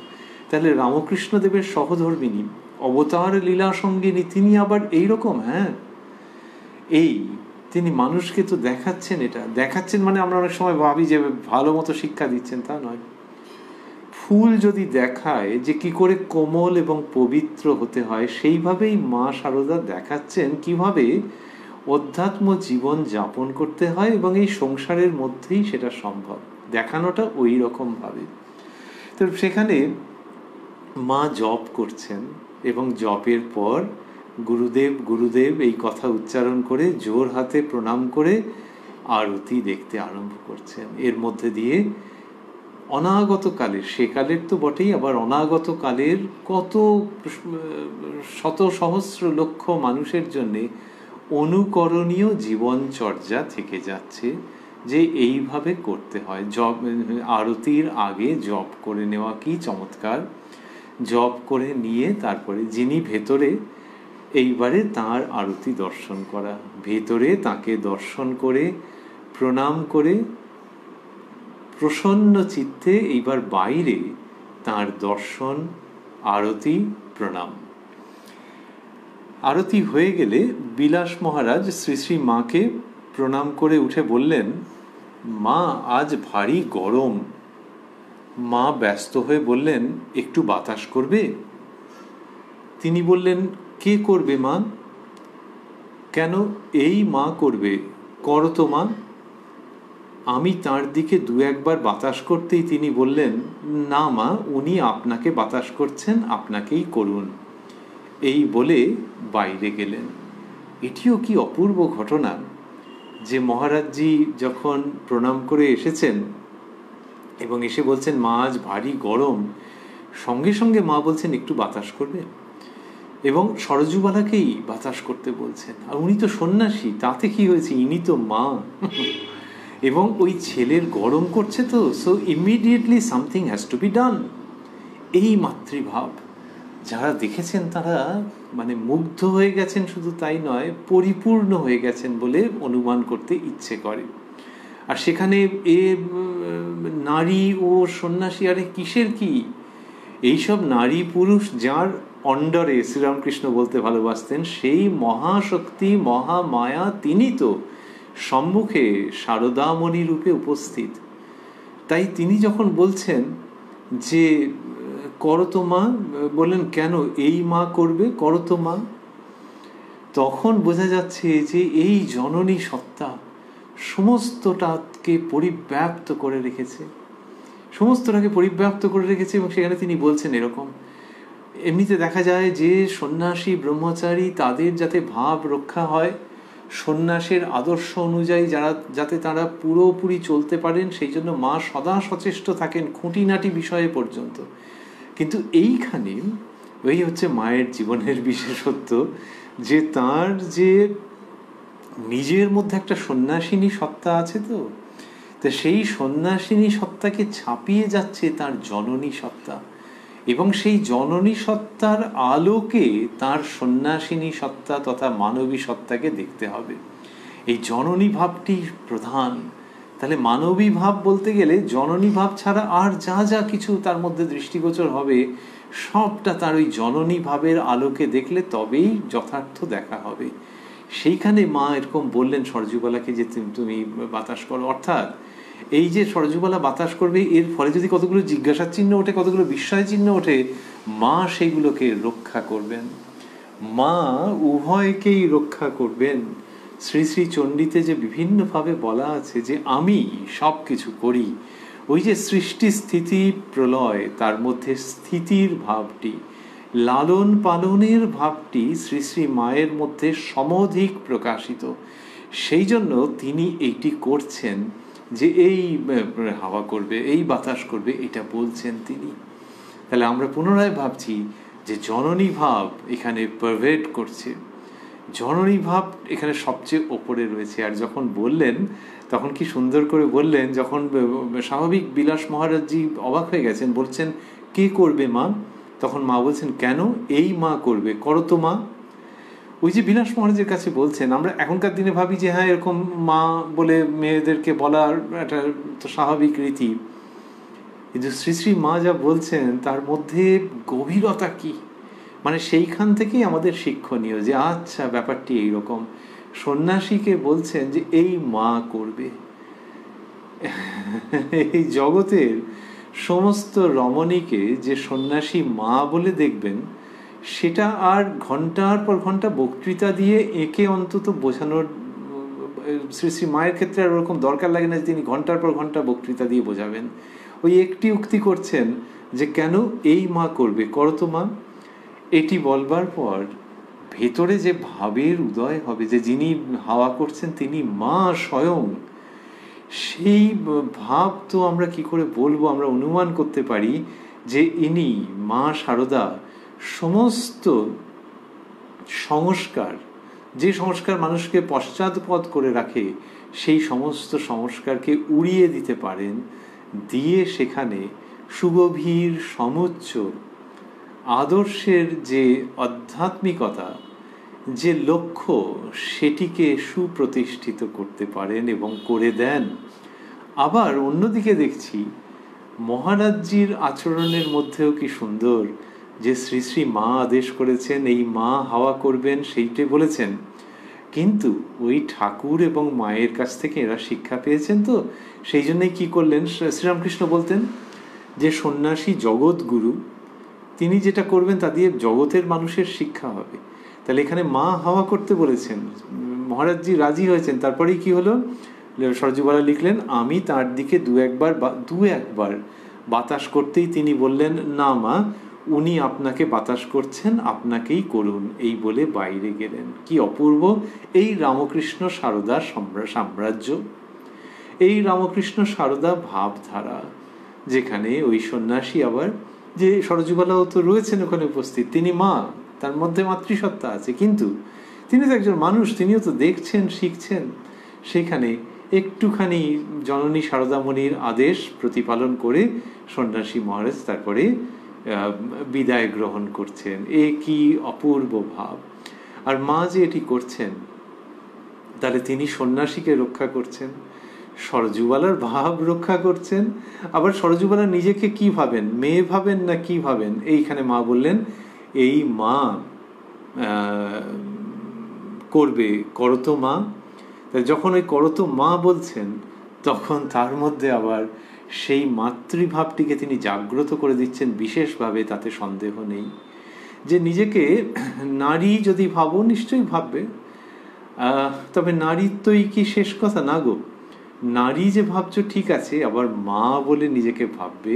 তাহলে রামকৃষ্ণদেবের সহধর্মিণী, অবতার লীলা সঙ্গিনী, তিনি আবার এইরকম, হ্যাঁ, তিনি মানুষকে তো দেখাচ্ছেন। এটা দেখাচ্ছেন মানে আমরা অনেক সময় ভাবি যে ভালো মতো শিক্ষা দিচ্ছেন, তা নয়। ফুল যদি দেখায় যে কি করে কোমল এবং পবিত্র হতে হয়, সেইভাবেই মা শারদা দেখাচ্ছেন কিভাবে অধ্যাত্ম জীবন যাপন করতে হয় এবং এই সংসারের মধ্যেই সেটা সম্ভব, দেখানোটা ওই রকম ভাবে। তো সেখানে মা জপ করছেন এবং জপের পর গুরুদেব গুরুদেব এই কথা উচ্চারণ করে জোর হাতে প্রণাম করে আরতি দেখতে আরম্ভ করছেন। এর মধ্যে দিয়ে অনাগত কালের, সেকালের তো বটেই, আবার অনাগত কালের কত শত সহস্র লক্ষ মানুষের জন্যে অনুকরণীয় জীবনচর্যা থেকে যাচ্ছে যে এইভাবে করতে হয়। জপ, আরতির আগে জপ করে নেওয়া কি চমৎকার। জপ করে নিয়ে তারপরে যিনি ভেতরে, এইবারে তার আরতি দর্শন করা, ভেতরে তাকে দর্শন করে প্রণাম করে প্রসন্ন চিত্তে এইবার বাইরে তার দর্শন, আরতি, প্রণাম। আরতি হয়ে গেলে বিলাস মহারাজ শ্রী শ্রী মাকে প্রণাম করে উঠে বললেন, মা আজ ভারী গরম। মা ব্যস্ত হয়ে বললেন, একটু বাতাস করবে? তিনি বললেন, কে করবে মা? কেন, এই মা করবে, করো তো মা। আমি তার দিকে দু একবার বাতাস করতেই তিনি বললেন, না মা, উনি আপনাকে বাতাস করছেন, আপনাকেই করুন। এই বলে বাইরে গেলেন। এটিও কি অপূর্ব ঘটনা যে মহারাজজি যখন প্রণাম করে এসেছেন এবং এসে বলছেন, মা আজ ভারী গরম, সঙ্গে সঙ্গে মা বলছেন একটু বাতাস করবে, এবং সরজুবালাকেই বাতাস করতে বলছেন। আর উনি তো সন্ন্যাসী, তাতে কি হয়েছে, ইনি তো মা। এবং ওই ছেলের গরম করছে তো, so immediately something has to be done. এই মাতৃভাব যারা দেখেছেন তারা মানে মুগ্ধ হয়ে গেছেন, শুধু তাই নয়, পরিপূর্ণ হয়ে গেছেন বলে অনুমান করতে ইচ্ছে করে। আর সেখানে নারী ও সন্ন্যাসী, আরে কিসের কি, এইসব নারী পুরুষ যার অন্ডারে শ্রীরামকৃষ্ণ বলতে ভালোবাসতেন, সেই মহাশক্তি মহামায়া তিনি তো সম্মুখে শারদামণি রূপে উপস্থিত। তাই তিনি যখন বলছেন যে করো তো মা, বললেন কেন, এই মা করবে, করো তো মা, তখন বোঝা যাচ্ছে যে এই জননী সত্তা সমস্তটাকে পরিব্যাপ্ত করে রেখেছে, সমস্তটাকে পরিব্যাপ্ত করে রেখেছে। এবং সেখানে তিনি বলছেন এরকম, এমনিতে দেখা যায় যে সন্ন্যাসী ব্রহ্মচারী তাদের যাতে ভাব রক্ষা হয়, সন্ন্যাসের আদর্শ অনুযায়ী যাতে তারা পুরোপুরি চলতে পারেন, সেই জন্য মা সদা সচেষ্ট থাকেন খুঁটিনাটি বিষয়ে পর্যন্ত। কিন্তু এইখানে ওই হচ্ছে মায়ের জীবনের বিশেষত্ব, যে তার যে নিজের মধ্যে একটা সন্ন্যাসিনী সত্তা আছে, তো সেই সন্ন্যাসিনী সত্তাকে ছাপিয়ে যাচ্ছে তার জননী সত্তা, এবং সেই জননী সত্তার আলোকে তার সন্ন্যাসিনী সত্তা তথা মানবী সত্তাকে দেখতে হবে। এই জননী ভাবটি প্রধান। তাহলে মানবী ভাব বলতে গেলে জননী ভাব ছাড়া আর যা যা কিছু তার মধ্যে দৃষ্টিগোচর হবে, সবটা তার ওই জননী ভাবের আলোকে দেখলে তবেই যথার্থ দেখা হবে। সেইখানে মা এরকম বললেন সরজুবালাকে যে তুমি বাতাস করো, অর্থাৎ এই যে সরজুবালা বাতাস করবে, এর ফলে যদি কতগুলো জিজ্ঞাসার চিহ্ন ওঠে, কতগুলো বিস্ময় চিহ্ন ওঠে, মা সেইগুলোকে রক্ষা করবেন, মা উভয়কেই রক্ষা করবেন। শ্রী শ্রী চণ্ডীতে যে বিভিন্নভাবে বলা আছে যে আমি সব কিছু করি, ওই যে সৃষ্টি স্থিতি প্রলয়, তার মধ্যে স্থিতির ভাবটি, লালন পালনের ভাবটি শ্রী শ্রী মায়ের মধ্যে সমধিক প্রকাশিত। সেই জন্য তিনি এইটি করছেন যে এই হাওয়া করবে, এই বাতাস করবে, এটা বলছেন তিনি। তাহলে আমরা পুনরায় ভাবছি যে জননী ভাব এখানে পারভেট করছে, জননী ভাব এখানে সবচেয়ে ওপরে রয়েছে। আর যখন বললেন তখন কি সুন্দর করে বললেন, যখন স্বাভাবিক বিলাস মহারাজজি অবাক হয়ে গেছেন, বলছেন কে করবে মা? তখন মা বলছেন কেন, এই মা করবে, করো তো মা। ওই যে বিলাস মহারাজের কাছে বলছেন, আমরা এখনকার দিনে ভাবি যে হ্যাঁ এরকম মা বলে মেয়েদেরকে বলার একটা তো স্বাভাবিক রীতি, কিন্তু শ্রী শ্রী মা যা বলছেন তার মধ্যে গভীরতা কি, মানে সেইখান থেকেই আমাদের শিক্ষণীয় যে আচ্ছা ব্যাপারটি এইরকম। সন্ন্যাসীকে বলছেন যে এই মা করবে। এই জগতের সমস্ত রমণীকে যে সন্ন্যাসী মা বলে দেখবেন, সেটা আর ঘন্টার পর ঘন্টা বক্তৃতা দিয়ে একে অন্তত বোঝানোর, শ্রী শ্রী মায়ের ক্ষেত্রে আর ওরকম দরকার লাগে না যে তিনি ঘন্টার পর ঘন্টা বক্তৃতা দিয়ে বোঝাবেন। ওই একটি উক্তি করছেন যে কেন এই মা করবে, করো তো মা। এটি বলবার পর ভেতরে যে ভাবের উদয় হবে যে যিনি হাওয়া করছেন তিনি মা স্বয়ং, সেই ভাব তো আমরা কি করে বলবো, আমরা অনুমান করতে পারি যে ইনি মা শারদা সমস্ত সংস্কার, যে সংস্কার মানুষকে পশ্চাৎপদ করে রাখে, সেই সমস্ত সংস্কারকে উড়িয়ে দিতে পারেন, দিয়ে সেখানে সুগভীর সমুচ্চ আদর্শের যে আধ্যাত্মিকতা, যে লক্ষ্য, সেটিকে সুপ্রতিষ্ঠিত করতে পারেন এবং করে দেন। আবার অন্যদিকে দেখছি মহারাজজির আচরণের মধ্যেও কি সুন্দর, যে শ্রী শ্রী মা আদেশ করেছেন এই মা হাওয়া করবেন, সেইটাই বলেছেন, কিন্তু ওই ঠাকুর এবং মায়ের কাছ থেকে এরা শিক্ষা পেয়েছেন, তো সেই জন্যই কি করলেন, শ্রীরামকৃষ্ণ বলতেন যে সন্ন্যাসী জগৎ গুরু, তিনি যেটা করবেন তা দিয়ে জগতের মানুষের শিক্ষা হবে। তাহলে এখানে মা হাওয়া করতে বলেছেন, মহারাজজি রাজি হয়েছেন। তারপরেই কি হলো, সরজুবালা লিখলেন আমি তার দিকে দু একবার বাতাস করতেই তিনি বললেন না মা, উনি আপনাকে বাতাস করছেন, আপনাকেই করুন, এই বলে বাইরে গেলেন। কি অপূর্ব এই রামকৃষ্ণ সারদা সাম্রাজ্য, এই রামকৃষ্ণ সারদা ভাবধারা, যেখানে ওই সন্ন্যাসী আবার যে সরজুবালাও তো রয়েছেন ওখানে উপস্থিত, তিনি মা, তার মধ্যে মাতৃসত্তা আছে, কিন্তু তিনি তো একজন মানুষ, তিনিও তো দেখছেন, শিখছেন। সেখানে একটুখানি জননী সারদামণির আদেশ প্রতিপালন করে সন্ন্যাসী মহারাজ তারপরে বিদায় গ্রহণ করছেন। এ কি অপূর্ব ভাব! আর মা যে এটি করছেন, তাহলে তিনি সন্ন্যাসীকে রক্ষা করছেন, সরজুবালার ভাব রক্ষা করছেন। আবার সরজুবালা নিজেকে কি ভাবেন, মেয়ে ভাবেন না কি ভাবেন, এইখানে মা বললেন এই মা করবে, করতো মা। যখন ওই করতো মা বলছেন, তখন তার মধ্যে আবার সেই মাতৃভাবটিকে তিনি জাগ্রত করে দিচ্ছেন বিশেষভাবে, তাতে সন্দেহ নেই। যে নিজেকে নারী যদি ভাবো, নিশ্চয়ই ভাববে, তবে নারীত্বই কি শেষ কথা না গো, নারী যে ভাবছো ঠিক আছে, আবার মা বলে নিজেকে ভাববে,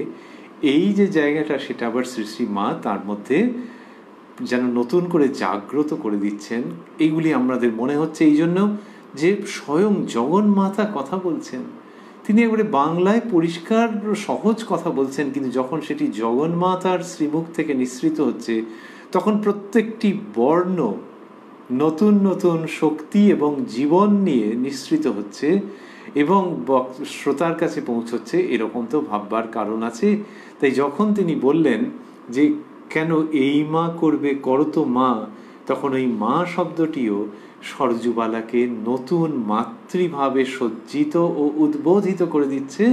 এই যে জায়গাটা, সেটা আবার শ্রী শ্রী মা তার মধ্যে যেন নতুন করে জাগ্রত করে দিচ্ছেন। এইগুলি আমাদের মনে হচ্ছে এই জন্য যে স্বয়ং জগন্মাতা কথা বলছেন, তিনি একবারে বাংলায় পরিষ্কার সহজ কথা বলছেন, কিন্তু যখন সেটি জগন্মাতার শ্রীমুখ থেকে নিঃসৃত হচ্ছে, তখন প্রত্যেকটি বর্ণ নতুন নতুন শক্তি এবং জীবন নিয়ে নিঃসৃত হচ্ছে এবং শ্রোতার কাছে পৌঁছচ্ছে। এরকম তো ভাববার কারণ আছে। তাই যখন তিনি বললেন যে কেন এই মা করবে, করতো মা, তখন ওই মা শব্দটিও সরজুবালাকে নতুন মাতৃভাবে সজ্জিত ও উদ্বোধিত করে দিচ্ছে।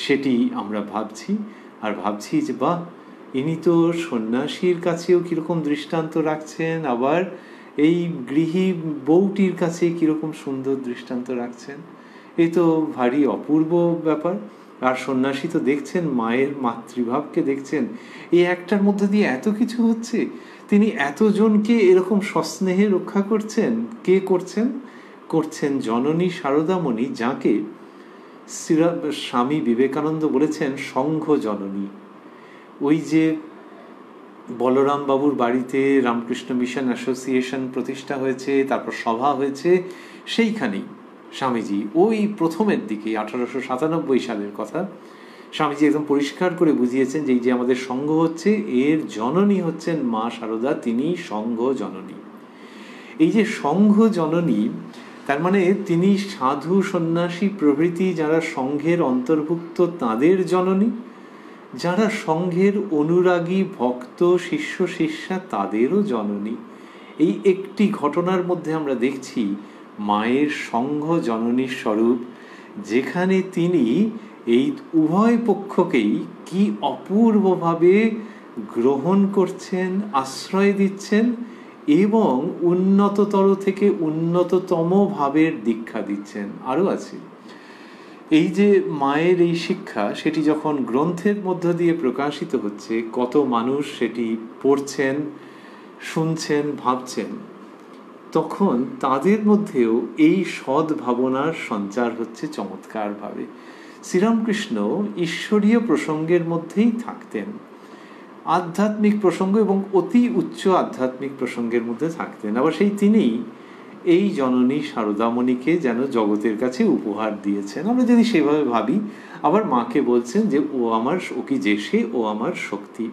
সেটি আমরা ভাবছি, আর ভাবছি যে বাহ, ইনি তো সন্ন্যাসীর কাছেও কিরকম দৃষ্টান্ত রাখছেন, আবার এই গৃহী বউটির কাছে কিরকম সুন্দর দৃষ্টান্ত রাখছেন। এই তো ভারী অপূর্ব ব্যাপার। আর সন্ন্যাসী তো দেখছেন মায়ের মাতৃভাবকে, দেখছেন এই একটার মধ্যে দিয়ে এত কিছু হচ্ছে। তিনি এতজনকে এরকম সস্নেহে রক্ষা করছেন। কে করছেন? করছেন জননী সারদামণি, যাকে স্বামী বিবেকানন্দ বলেছেন সংঘ জননী। ওই যে বলরাম বাবুর বাড়িতে রামকৃষ্ণ মিশন অ্যাসোসিয়েশন প্রতিষ্ঠা হয়েছে, তারপর সভা হয়েছে, সেইখানেই স্বামীজি ওই প্রথমের দিকে 1897 সালের কথা স্বামীজি একদম পরিষ্কার করে বুঝিয়েছেন যে এই যে আমাদের সংঘ হচ্ছে, এর জননী হচ্ছেন মা শারদা, তিনি সংঘ জননী। এই যে সংঘ জননী, তার মানে তিনি সাধু সন্ন্যাসী প্রভৃতি যারা সংঘের অন্তর্ভুক্ত তাদের জননী, যারা সংঘের অনুরাগী ভক্ত শিষ্য শিষ্যা তাদেরও জননী। এই একটি ঘটনার মধ্যে আমরা দেখছি মায়ের সংঘ জননীর স্বরূপ, যেখানে তিনি এই উভয় পক্ষকেই কি অপূর্বভাবে গ্রহণ করছেন, আশ্রয় দিচ্ছেন এবং উন্নততর থেকে উন্নততম ভাবের দীক্ষা দিচ্ছেন। আরও আছে এই যে মায়ের এই শিক্ষা, সেটি যখন গ্রন্থের মধ্য দিয়ে প্রকাশিত হচ্ছে, কত মানুষ সেটি পড়ছেন, শুনছেন, ভাবছেন, তখন তাদের মধ্যেও এই সদ্ভাবনার সঞ্চার হচ্ছে চমৎকারভাবে। শ্রীরামকৃষ্ণ ঈশ্বরীয় প্রসঙ্গের মধ্যেই থাকতেন, আধ্যাত্মিক প্রসঙ্গ এবং অতি উচ্চ আধ্যাত্মিক প্রসঙ্গের মধ্যে থাকতেন। আবার সেই তিনিই এই জননী সারদামণিকে যেন জগতের কাছে উপহার দিয়েছেন, আমরা যদি সেভাবে ভাবি। আবার মাকে বলছেন যে ও আমার, ও কি যে সে, ও আমার শক্তি।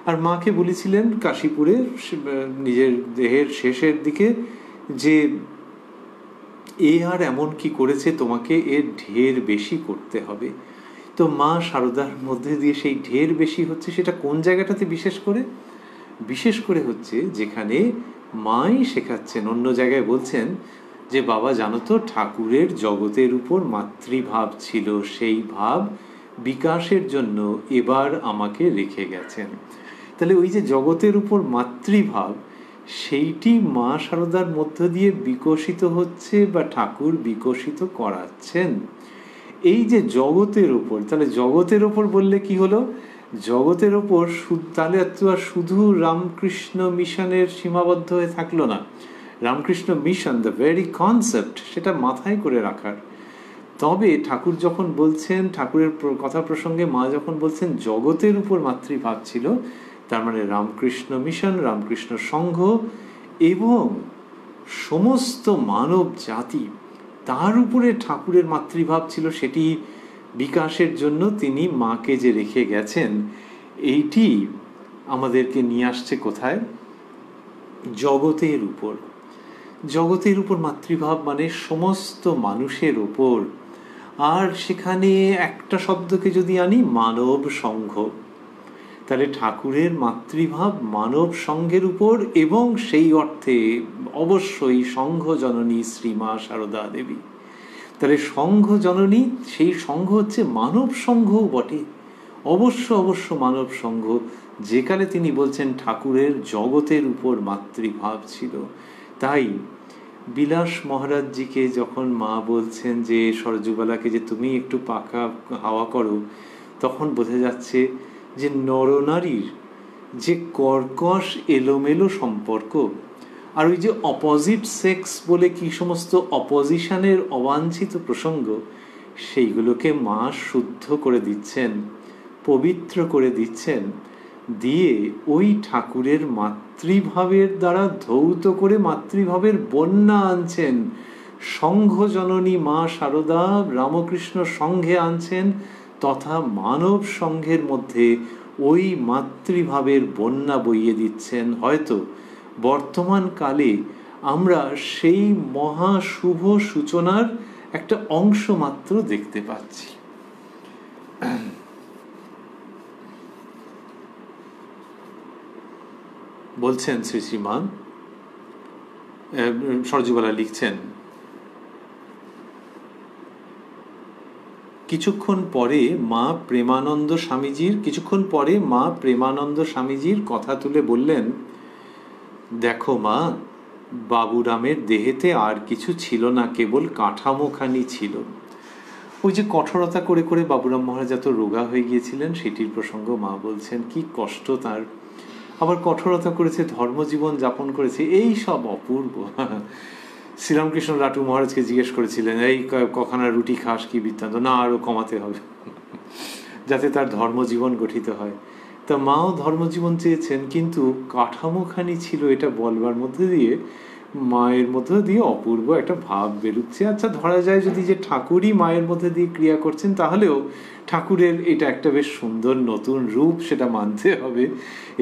আর মাকে বলেছিলেন কাশীপুরে নিজের দেহের শেষের দিকে যে এ আর এমন কি করেছে, তোমাকে এর ঢের বেশি করতে হবে। তো মা শারদার মধ্যে দিয়ে সেই ঢের বেশি হচ্ছে, সেটা কোন জায়গাটাতে বিশেষ করে হচ্ছে যেখানে মাই শেখাচ্ছেন। অন্য জায়গায় বলছেন যে বাবা জানো তো, ঠাকুরের জগতের উপর মাতৃভাব ছিল, সেই ভাব বিকাশের জন্য এবার আমাকে রেখে গেছেন। তাহলে ওই যে জগতের উপর মাতৃভাব, সেইটি মা শারদার মধ্য দিয়ে বিকশিত হচ্ছে বা ঠাকুর বিকশিত করাচ্ছেন। এই যে জগতের উপর, তাহলে জগতের উপর বললে কি হলো, জগতের ওপর তাহলে তো আর শুধু রামকৃষ্ণ মিশনের সীমাবদ্ধ হয়ে থাকলো না। Ramakrishna mission, the very concept, সেটা মাথায় করে রাখার। তবে ঠাকুর যখন বলছেন, ঠাকুরের কথা প্রসঙ্গে মা যখন বলছেন জগতের উপর মাতৃভাব ছিল, তার মানে রামকৃষ্ণ মিশন, রামকৃষ্ণ সংঘ এবং সমস্ত মানব জাতি, তার উপরে ঠাকুরের মাতৃভাব ছিল। সেটি বিকাশের জন্য তিনি মাকে যে রেখে গেছেন, এইটি আমাদেরকে নিয়ে আসছে কোথায়, জগতের উপর। জগতের উপর মাতৃভাব মানে সমস্ত মানুষের উপর। আর সেখানে একটা শব্দকে যদি আনি, মানব সংঘ, তাহলে ঠাকুরের মাতৃভাব মানব সংঘের উপর, এবং সেই অর্থে অবশ্যই সংঘ জননী শ্রীমা শারদা দেবী। তাহলে সংঘ জননী, সেই সংঘ হচ্ছে মানব সংঘও বটে, অবশ্য মানব সংঘ, যেকালে তিনি বলছেন ঠাকুরের জগতের উপর মাতৃভাব ছিল। তাই বিলাস মহারাজজিকে যখন মা বলছেন যে সরজুবালাকে যে তুমি একটু পাকা হাওয়া করো, তখন বোঝা যাচ্ছে যে নরনারীর যে কর্কশ এলোমেলো সম্পর্ক, আর ওই যে অপোজিট সেক্স বলে কি সমস্ত অপোজিশনের অবাঞ্ছিত প্রসঙ্গ, সেইগুলোকে মা শুদ্ধ করে দিচ্ছেন, পবিত্র করে দিচ্ছেন, দিয়ে ওই ঠাকুরের মাতৃভাবের দ্বারা ধৌত করে মাতৃভাবের বন্যা আনছেন। সংঘ জননী মা শারদা রামকৃষ্ণ সংঘে আনছেন, তথা মানব সংঘের মধ্যে ওই মাতৃভাবের বন্যা বইয়ে দিচ্ছেন। হয়তো বর্তমান কালে আমরা সেই মহা শুভ সূচনার একটা অংশ মাত্র দেখতে পাচ্ছি। বলছেন শ্রী শ্রীমান সরজুবালা লিখছেন, কিছুক্ষণ পরে মা প্রেমানন্দ স্বামীজির কথা তুলে বললেন, দেখো মা, বাবুরামের দেহেতে আর কিছু ছিল না, কেবল কাঠামোখানি ছিল। ওই যে কঠোরতা করে করে বাবুরাম মহারাজ এত রোগা হয়ে গিয়েছিলেন, সেটির প্রসঙ্গ মা বলছেন, কি কষ্ট তার। আবার কঠোরতা করেছে, ধর্মজীবন যাপন করেছে, এই সব অপূর্ব। শ্রীরামকৃষ্ণ লাটু মহারাজকে জিজ্ঞেস করেছিলেন, এই কখানা রুটি খাস, কি বৃত্তান্ত? না, আরও কমাতে হবে, যাতে তার ধর্মজীবন গঠিত হয়। তা মাও ধর্মজীবন চেয়েছেন, কিন্তু কাঠামোখানি ছিল এটা বলবার মধ্যে দিয়ে, মায়ের মধ্যে দিয়ে অপূর্ব একটা ভাব বেরুচ্ছে। আচ্ছা, ধরা যায় যদি যে ঠাকুরই মায়ের মধ্যে দিয়ে ক্রিয়া করছেন, তাহলেও ঠাকুরের এটা একটা বেশ সুন্দর নতুন রূপ, সেটা মানতে হবে।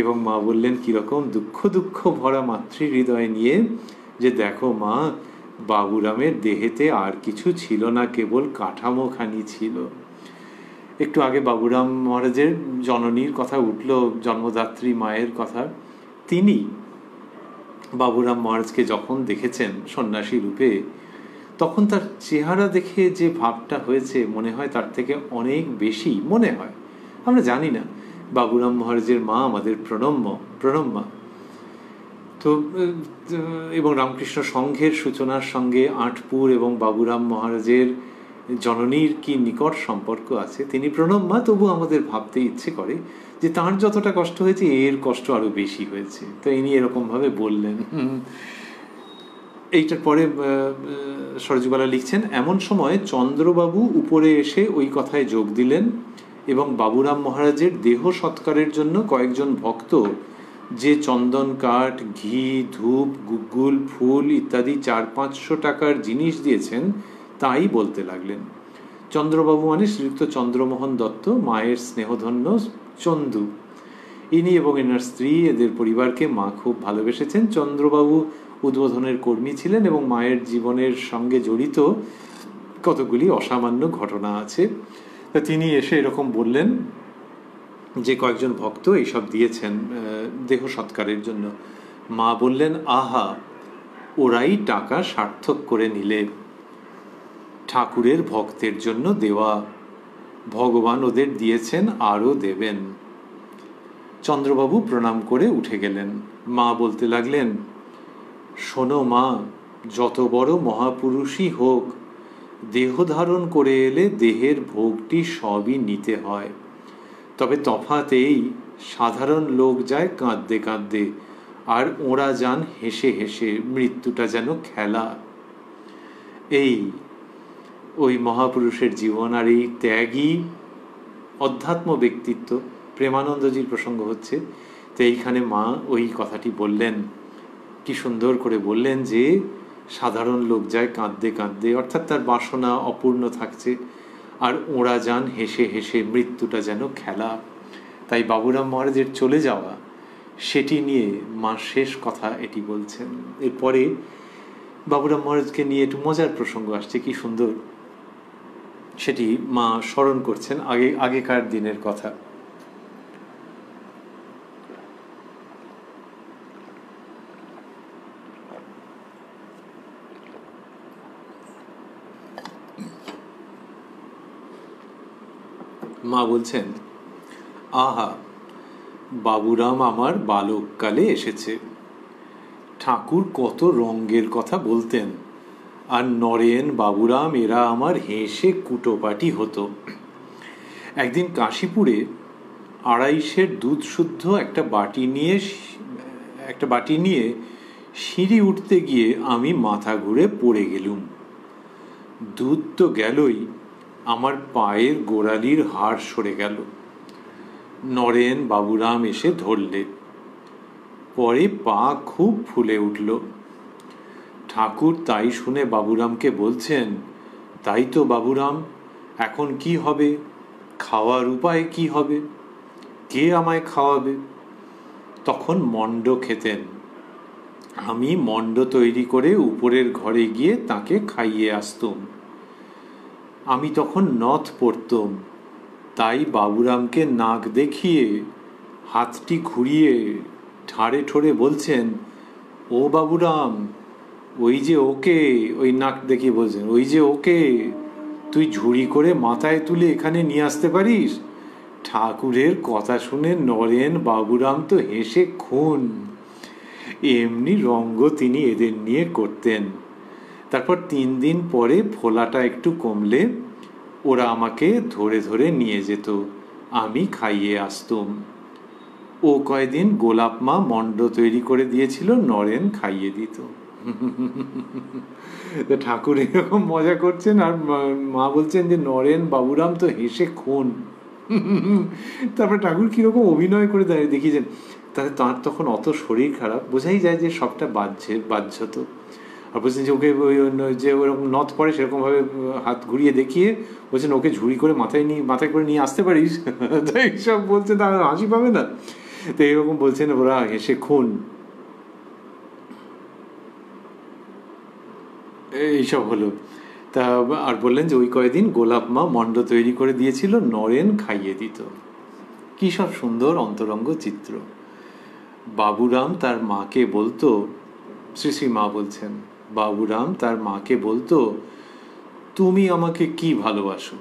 এবং মা বললেন কিরকম দুঃখ দুঃখ ভরা মাতৃ হৃদয় নিয়ে, যে দেখো মা, বাবুরামের দেহেতে আর কিছু ছিল না, কেবল কাঠামোখানি ছিল। একটু আগে বাবুরাম মহারাজের জননীর কথা উঠল, জন্মদাত্রী মায়ের কথা। তিনি বাবুরাম মহারাজকে যখন দেখেছেন সন্ন্যাসী রূপে, তখন তার চেহারা দেখে যে ভাবটা হয়েছে, মনে হয় তার থেকে অনেক বেশি, মনে হয়, আমরা জানি না। বাবুরাম মহারাজের মা আমাদের প্রণম্যা। তো এবং রামকৃষ্ণ সংঘের সূচনার সঙ্গে আটপুর এবং বাবুরাম মহারাজের জননীর কি নিকট সম্পর্ক আছে। তিনি প্রণম্যা, তবু আমাদের ভাবতে ইচ্ছে করে যে তাঁর যতটা কষ্ট হয়েছে, এর কষ্ট আরো বেশি হয়েছে। তো ইনি এরকম ভাবে বললেন। এইটার পরে সরজুবালা লিখছেন, এমন সময় চন্দ্রবাবু উপরে এসে ওই কথায় যোগ দিলেন এবং বাবুরাম মহারাজের দেহ সৎকারের জন্য কয়েকজন ভক্ত যে চন্দন কাঠ, ঘি, ধূপ, গুগ্গুল, ফুল ইত্যাদি 400-500 টাকার জিনিস দিয়েছেন, তাই বলতে লাগলেন। চন্দ্রবাবু মানে শ্রীযুক্ত চন্দ্রমোহন দত্ত, মায়ের স্নেহধন্য চন্দু। ইনি এবং এনার স্ত্রী, এদের পরিবারকে মা খুব ভালোবেসেছেন। চন্দ্রবাবু উদ্বোধনের কর্মী ছিলেন এবং মায়ের জীবনের সঙ্গে জড়িত কতগুলি অসামান্য ঘটনা আছে। তা তিনি এসে এরকম বললেন যে কয়েকজন ভক্ত এইসব দিয়েছেন দেহ সৎকারের জন্য। মা বললেন, আহা, ওরাই টাকা সার্থক করে নিলে, ঠাকুরের ভক্তের জন্য দেওয়া, ভগবান ওদের দিয়েছেন, আরও দেবেন। চন্দ্রবাবু প্রণাম করে উঠে গেলেন। মা বলতে লাগলেন, শোনো মা, যত বড় মহাপুরুষই হোক, দেহ ধারণ করে এলে দেহের ভোগটি সবই নিতে হয়। তবে তফাৎ এই, সাধারণ লোক যায় কাঁদতে কাঁদতে, আর ওরা যান হেসে হেসে, মৃত্যুটা যেন খেলা। এই ওই মহাপুরুষের জীবন আর এই ত্যাগী অধ্যাত্ম ব্যক্তিত্ব। প্রেমানন্দজির প্রসঙ্গ হচ্ছে, তো এইখানে মা ওই কথাটি বললেন, কি সুন্দর করে বললেন যে সাধারণ লোক যায় কাঁদতে কাঁদতে, অর্থাৎ তার বাসনা অপূর্ণ থাকছে, আর ওরা যান হেসে হেসে, মৃত্যুটা যেন খেলা। তাই বাবুরাম মহারাজের চলে যাওয়া, সেটি নিয়ে মা শেষ কথা এটি বলছেন। এরপরে বাবুরাম মহারাজকে নিয়ে একটু মজার প্রসঙ্গ আসছে, কি সুন্দর সেটি মা স্মরণ করছেন আগেকার দিনের কথা। মা বলছেন, আহা, বাবুরাম আমার বালককালে এসেছে। ঠাকুর কত রঙ্গের কথা বলতেন, আর নরেন, বাবুরাম এরা আমার হেসে কুটোপাটি হতো। একদিন কাশীপুরে 250 দুধ শুদ্ধ একটা বাটি নিয়ে সিঁড়ি উঠতে গিয়ে আমি মাথা ঘুরে পড়ে গেলুম। দুধ তো গেলই, আমার পায়ের গোড়ালির হাড় সরে গেল। নরেন, বাবুরাম এসে ধরলে। পরে পা খুব ফুলে উঠল। ঠাকুর তাই শুনে বাবুরামকে বলছেন, তাই তো বাবুরাম, এখন কি হবে? খাওয়ার উপায় কি হবে? কে আমায় খাওয়াবে? তখন মণ্ড খেতেন। আমি মণ্ড তৈরি করে উপরের ঘরে গিয়ে তাকে খাইয়ে আসতুম। আমি তখন নথ পরতুম, তাই বাবুরামকে নাক দেখিয়ে হাতটি ঘুরিয়ে ঠাড়ে ঠোড়ে বলছেন, ও বাবুরাম, ওই যে ওকে, ওই নাক দেখিয়ে বলছেন, ওই যে ওকে তুই ঝুড়ি করে মাথায় তুলে এখানে নিয়ে আসতে পারিস? ঠাকুরের কথা শুনে নরেন, বাবুরাম তো হেসে খুন। এমনি রঙ্গ তিনি এদের নিয়ে করতেন। তারপর 3 দিন পরে ফোলাটা একটু কমলে ওরা আমাকে ধরে ধরে নিয়ে যেত, আমি খাইয়ে আসতুম। ও কয়দিন গোলাপ মা মণ্ড তৈরি করে দিয়েছিল, নরেন খাইয়ে দিত। ঠাকুর এরকম মজা করছেন, আর মা বলছেন যে নরেন বাবুরাম তো হেসে খুন। তারপরে ঠাকুর কিরকম অভিনয় করে দেখিয়েছেন। তাহলে তার তখন অত শরীর খারাপ, বোঝাই যায় যে সবটা বাহ্যত। আর বলছেন যে ওকে যে ওরকম নথ পড়ে সেরকমভাবে হাত ঘুরিয়ে দেখিয়ে বলছেন ওকে ঝুড়ি করে মাথায় করে নিয়ে আসতে পারিস। এইসব বলছে, তার হাসি পাবে না? তো এইরকম বলছেন ওরা হেসে খুন, এইসব হলো। তা আর বললেন যে ওই কয়েকদিন গোলাপ মা মণ্ড তৈরি করে দিয়েছিল, নরেন খাইয়ে দিত। কী সব সুন্দর অন্তরঙ্গ চিত্র। বাবুরাম তার মাকে বলতো, শ্রী শ্রী মা বলছেন, বাবুরাম তার মাকে বলতো, তুমি আমাকে কি ভালোবাসো?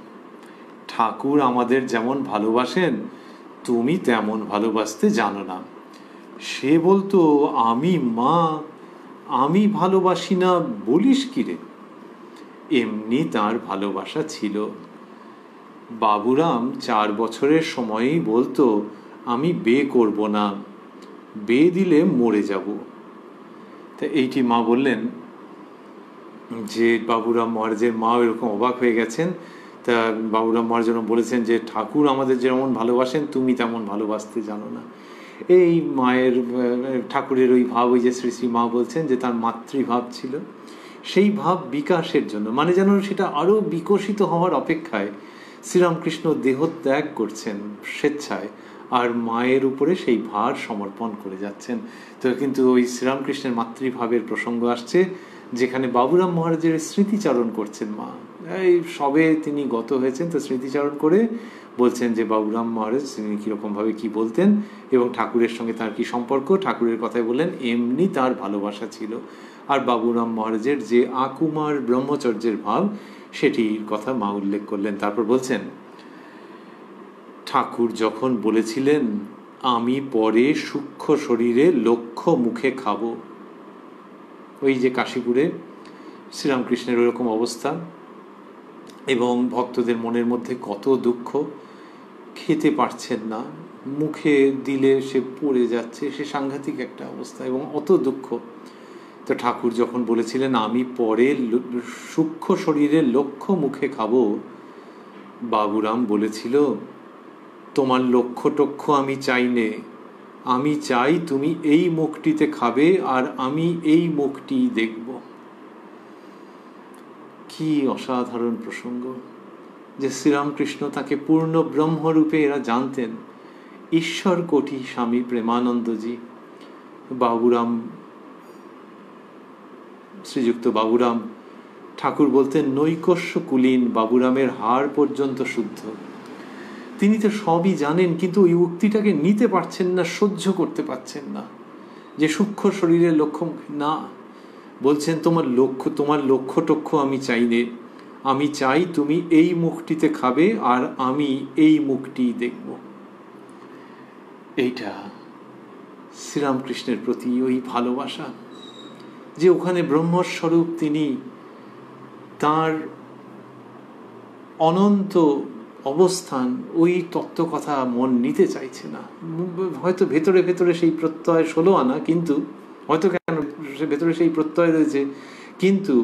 ঠাকুর আমাদের যেমন ভালোবাসেন তুমি তেমন ভালোবাসতে জানো না। সে বলতো, আমি মা, আমি ভালোবাসি না বলিস কি রে? এমনি তার ভালোবাসা ছিল। বাবুরাম 4 বছরের সময়ই বলতো, আমি বিয়ে করব না, বিয়ে দিলে মরে যাব। তা এইটি মা বললেন যে বাবুরাম মহারাজের মা এরকম অবাক হয়ে গেছেন। তা বাবুরাম মহারাজ বলেছেন যে ঠাকুর আমাদের যেমন ভালোবাসেন তুমি তেমন ভালোবাসতে জানো না। এই মায়ের ঠাকুরের ওই ভাব, ওই যে শ্রী শ্রী মা বলছেন যে তার মাতৃভাব ছিল, সেই ভাব বিকাশের জন্য, মানে যেন সেটা আরও বিকশিত হওয়ার অপেক্ষায় শ্রীরামকৃষ্ণ দেহত্যাগ করছেন স্বেচ্ছায়, আর মায়ের উপরে সেই ভার সমর্পণ করে যাচ্ছেন। তো কিন্তু ওই শ্রীরামকৃষ্ণের মাতৃভাবের প্রসঙ্গ আসছে, যেখানে বাবুরাম মহারাজের স্মৃতিচারণ করছেন মা। এই সবে তিনি গত হয়েছেন, তো স্মৃতিচারণ করে বলছেন যে বাবুরাম মহারাজ তিনি কীরকমভাবে কী বলতেন এবং ঠাকুরের সঙ্গে তার কী সম্পর্ক। ঠাকুরের কথাই বললেন, এমনি তার ভালোবাসা ছিল। আর বাবুরাম মহারাজের যে আকুমার ব্রহ্মচর্যের ভাব, সেটির কথা মা উল্লেখ করলেন। তারপর বলছেন, ঠাকুর যখন বলেছিলেন আমি পরে সূক্ষ্ম শরীরে লক্ষ্য মুখে খাব, ওই যে কাশীপুরে শ্রীরামকৃষ্ণের ওরকম অবস্থা এবং ভক্তদের মনের মধ্যে কত দুঃখ, খেতে পারছেন না, মুখে দিলে সে পড়ে যাচ্ছে, সে সাংঘাতিক একটা অবস্থা এবং অত দুঃখ। তো ঠাকুর যখন বলেছিলেন আমি পরে সূক্ষ্ম শরীরে লক্ষ্য মুখে খাবো, বাবুরাম বলেছিল তোমার লক্ষ্য টক্ষ আমি চাই নে, আমি চাই তুমি এই মুখটিতে খাবে আর আমি এই মুখটি দেখব। কি অসাধারণ প্রসঙ্গ যে শ্রীরামকৃষ্ণ তাকে পূর্ণ ব্রহ্মরূপে এরা জানতেন। ঈশ্বর কোটি স্বামী প্রেমানন্দজি, বাবুরাম, শ্রীযুক্ত বাবুরাম ঠাকুর বলতেন নৈকস্য কুলীন, বাবুরামের হাড় পর্যন্ত শুদ্ধ। তিনি তো সবই জানেন, কিন্তু ওই উক্তিটাকে নিতে পারছেন না, সহ্য করতে পারছেন না, যে সূক্ষ্ম শরীরের লক্ষ্য না। বলছেন তোমার লক্ষ্য টক্ষ আমি চাই নে, আমি চাই তুমি এই মুখটিতে খাবে আর আমি এই মুখটি দেখব। এইটা শ্রীরামকৃষ্ণের প্রতি ওই ভালোবাসা, যে ওখানে ব্রহ্মস্বরূপ তিনি, তার অনন্ত অবস্থান, ওই তত্ত্ব কথা মন নিতে চাইছে না। হয়তো ভেতরে ভেতরে সেই প্রত্যয় 16 আনা, কিন্তু হয়তো কেন ভেতরে সেই প্রত্যয় রয়েছে, কিন্তু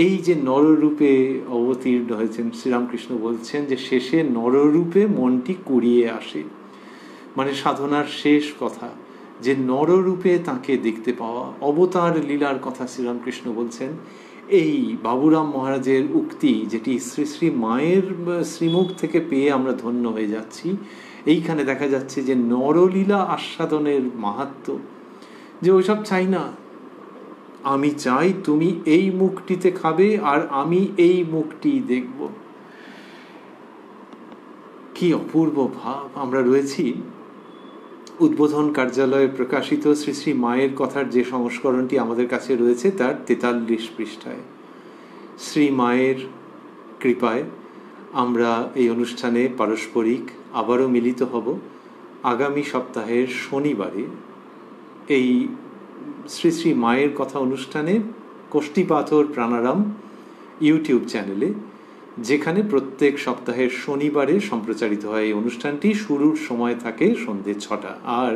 এই যে নররূপে অবতীর্ণ হয়েছেন শ্রীরামকৃষ্ণ বলছেন যে শেষে নররূপে মনটি কুড়িয়ে আসে, মানে সাধনার শেষ কথা যে নররূপে তাকে দেখতে পাওয়া, অবতার লীলার কথা শ্রীরামকৃষ্ণ বলছেন। এই বাবুরাম মহারাজের উক্তি, যেটি শ্রী শ্রী মায়ের শ্রীমুখ থেকে পেয়ে আমরা ধন্য হয়ে যাচ্ছি, এইখানে দেখা যাচ্ছে যে নরলীলা আস্বাদনের মাহাত্ম্য, যে ওইসব চাই না, আমি চাই তুমি এই মুখটিতে খাবে আর আমি এই মুখটি দেখব। কি অপূর্ব ভাব। আমরা রয়েছি উদ্বোধন কার্যালয়ে প্রকাশিত শ্রী শ্রী মায়ের কথার যে সংস্করণটি আমাদের কাছে রয়েছে তার 43 পৃষ্ঠায়। শ্রী মায়ের কৃপায় আমরা এই অনুষ্ঠানে পারস্পরিক আবারও মিলিত হব আগামী সপ্তাহের শনিবারে এই শ্রী শ্রী মায়ের কথা অনুষ্ঠানে কোষ্ঠীপাথর প্রাণারাম ইউটিউব চ্যানেলে, যেখানে প্রত্যেক সপ্তাহের শনিবারে সম্প্রচারিত হয় এই অনুষ্ঠানটি। শুরুর সময় থাকে সন্ধ্যে 6টা, আর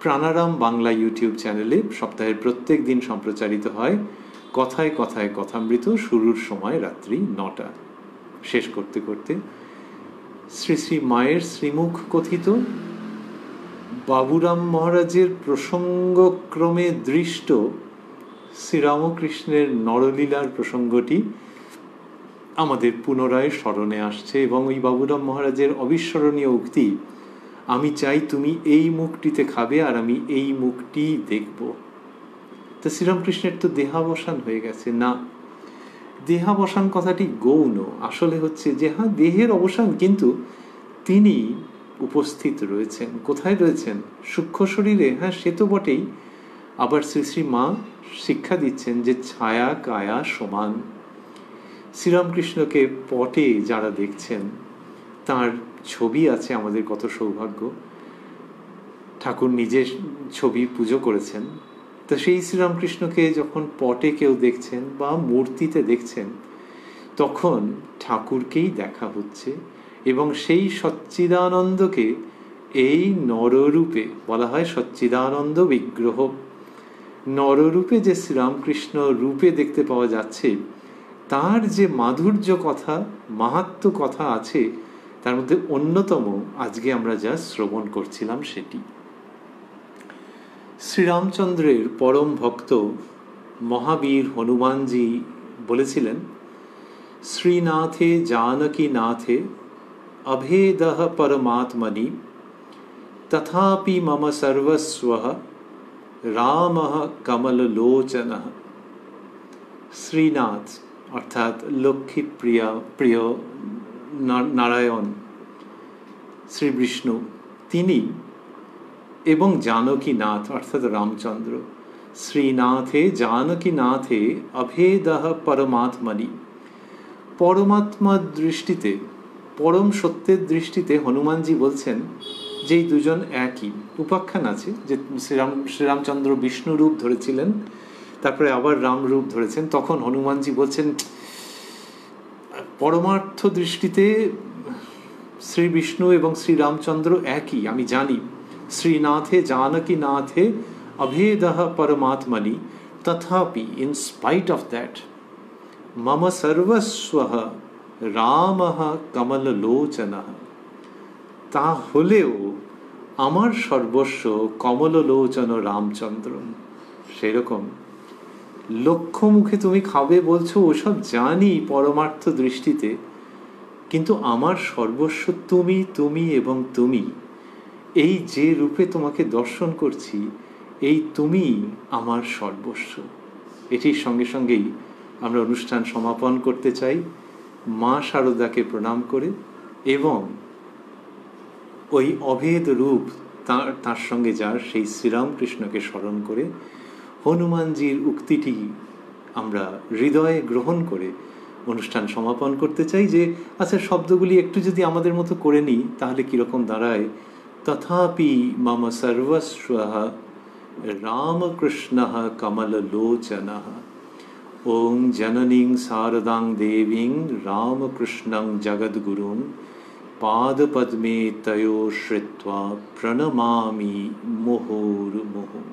প্রাণারাম বাংলা ইউটিউব চ্যানেলে সপ্তাহের প্রত্যেক দিন সম্প্রচারিত হয় কথায় কথায় কথামৃত, শুরুর সময় রাত্রি 9টা। শেষ করতে করতে শ্রী শ্রী মায়ের শ্রীমুখ কথিত বাবুরাম মহারাজের প্রসঙ্গক্রমে দৃষ্ট শ্রীরামকৃষ্ণের নরলীলার প্রসঙ্গটি আমাদের পুনরায় স্মরণে আসছে, এবং ওই বাবুরাম মহারাজের অবিস্মরণীয় উক্তি, আমি চাই তুমি এই মুখটিতে খাবে আর আমি এই মুখটি দেখব। তো শ্রীরামকৃষ্ণের তো দেহাবসান হয়ে গেছে না। দেহাবসান কথাটি গৌণ, আসলে হচ্ছে যে হ্যাঁ দেহের অবসান, কিন্তু তিনি উপস্থিত রয়েছেন। কোথায় রয়েছেন? সূক্ষ্ম শরীরে, হ্যাঁ সে তো বটেই। আবার শ্রী শ্রী মা শিক্ষা দিচ্ছেন যে ছায়া কায়া সমান। শ্রীরামকৃষ্ণকে পটে যারা দেখছেন, তার ছবি আছে, আমাদের কত সৌভাগ্য। ঠাকুর নিজের ছবি পুজো করেছেন। তো সেই শ্রীরামকৃষ্ণকে যখন পটে কেউ দেখছেন বা মূর্তিতে দেখছেন, তখন ঠাকুরকেই দেখা হচ্ছে, এবং সেই সচ্চিদানন্দকে এই নররূপে বলা হয় সচ্চিদানন্দ বিগ্রহ। নররূপে যে শ্রীরামকৃষ্ণ রূপে দেখতে পাওয়া যাচ্ছে, তার যে মাধুর্য কথা, মাহাত্ম্য কথা আছে, তার মধ্যে অন্যতম আজকে আমরা যা শ্রবণ করছিলাম সেটি। শ্রীরামচন্দ্রের পরম ভক্ত মহাবীর হনুমানজি বলেছিলেন, শ্রীনাথে জানকী নাথে অভেদঃ পরমাত্মনি তথাপি মম সর্বস্বঃ রামঃ কমললোচনঃ। শ্রীনাথ অর্থাৎ লক্ষ্মী প্রিয় নারায়ণ শ্রী বিষ্ণু, তিনি, এবং জানকীনাথ অর্থাৎ রামচন্দ্র। শ্রীনাথে জানকীনাথে অভেদঃ পরমাত্মনি। পরমাত্মার দৃষ্টিতে, পরম সত্যের দৃষ্টিতে হনুমানজি বলছেন যে এই দুজন একই। উপাখ্যান আছে যে শ্রীরামচন্দ্র বিষ্ণু রূপ ধরেছিলেন, তারপরে আবার রাম রূপ ধরেছেন। তখন হনুমানজি বলছেন পরমার্থ দৃষ্টিতে শ্রী বিষ্ণু এবং শ্রীরামচন্দ্র একই, আমি জানি। শ্রীনাথে জানকীনাথে অভেদঃ পরমাত্মনি তথাপি, ইন স্পাইট অফ দ্যাট, মম সর্বস্বঃ রামঃ কমললোচনঃ। তা হলেও আমার সর্বস্ব কমললোচন রামচন্দ্র। সেরকম লক্ষ্য মুখে তুমি খাবে বলছো, ওসব জানি পরমার্থ দৃষ্টিতে, কিন্তু আমার সর্বস্ব তুমি, তুমি এবং তুমি। এই যে রূপে তোমাকে দর্শন করছি, এই তুমি আমার সর্বস্ব। এটির সঙ্গে সঙ্গেই আমরা অনুষ্ঠান সমাপন করতে চাই মা শারদাকে প্রণাম করে, এবং ওই অভেদ রূপ তার সঙ্গে যার সেই শ্রীরামকৃষ্ণকে স্মরণ করে হনুমানজির উক্তিটি আমরা হৃদয়ে গ্রহণ করে অনুষ্ঠান সমাপন করতে চাই। যে আচ্ছা, শব্দগুলি একটু যদি আমাদের মতো করে নিই তাহলে কীরকম দাঁড়ায়? তথাপি মম সর্বস্বঃ রামকৃষ্ণঃ কমললোচনঃ। ওং জননীং শারদাং দেবীং রামকৃষ্ণং জগদ্গুরুং পাদপদ্মে তয়োঃ শ্রিত্বা প্রণমামি মুহুর্মুহুঃ।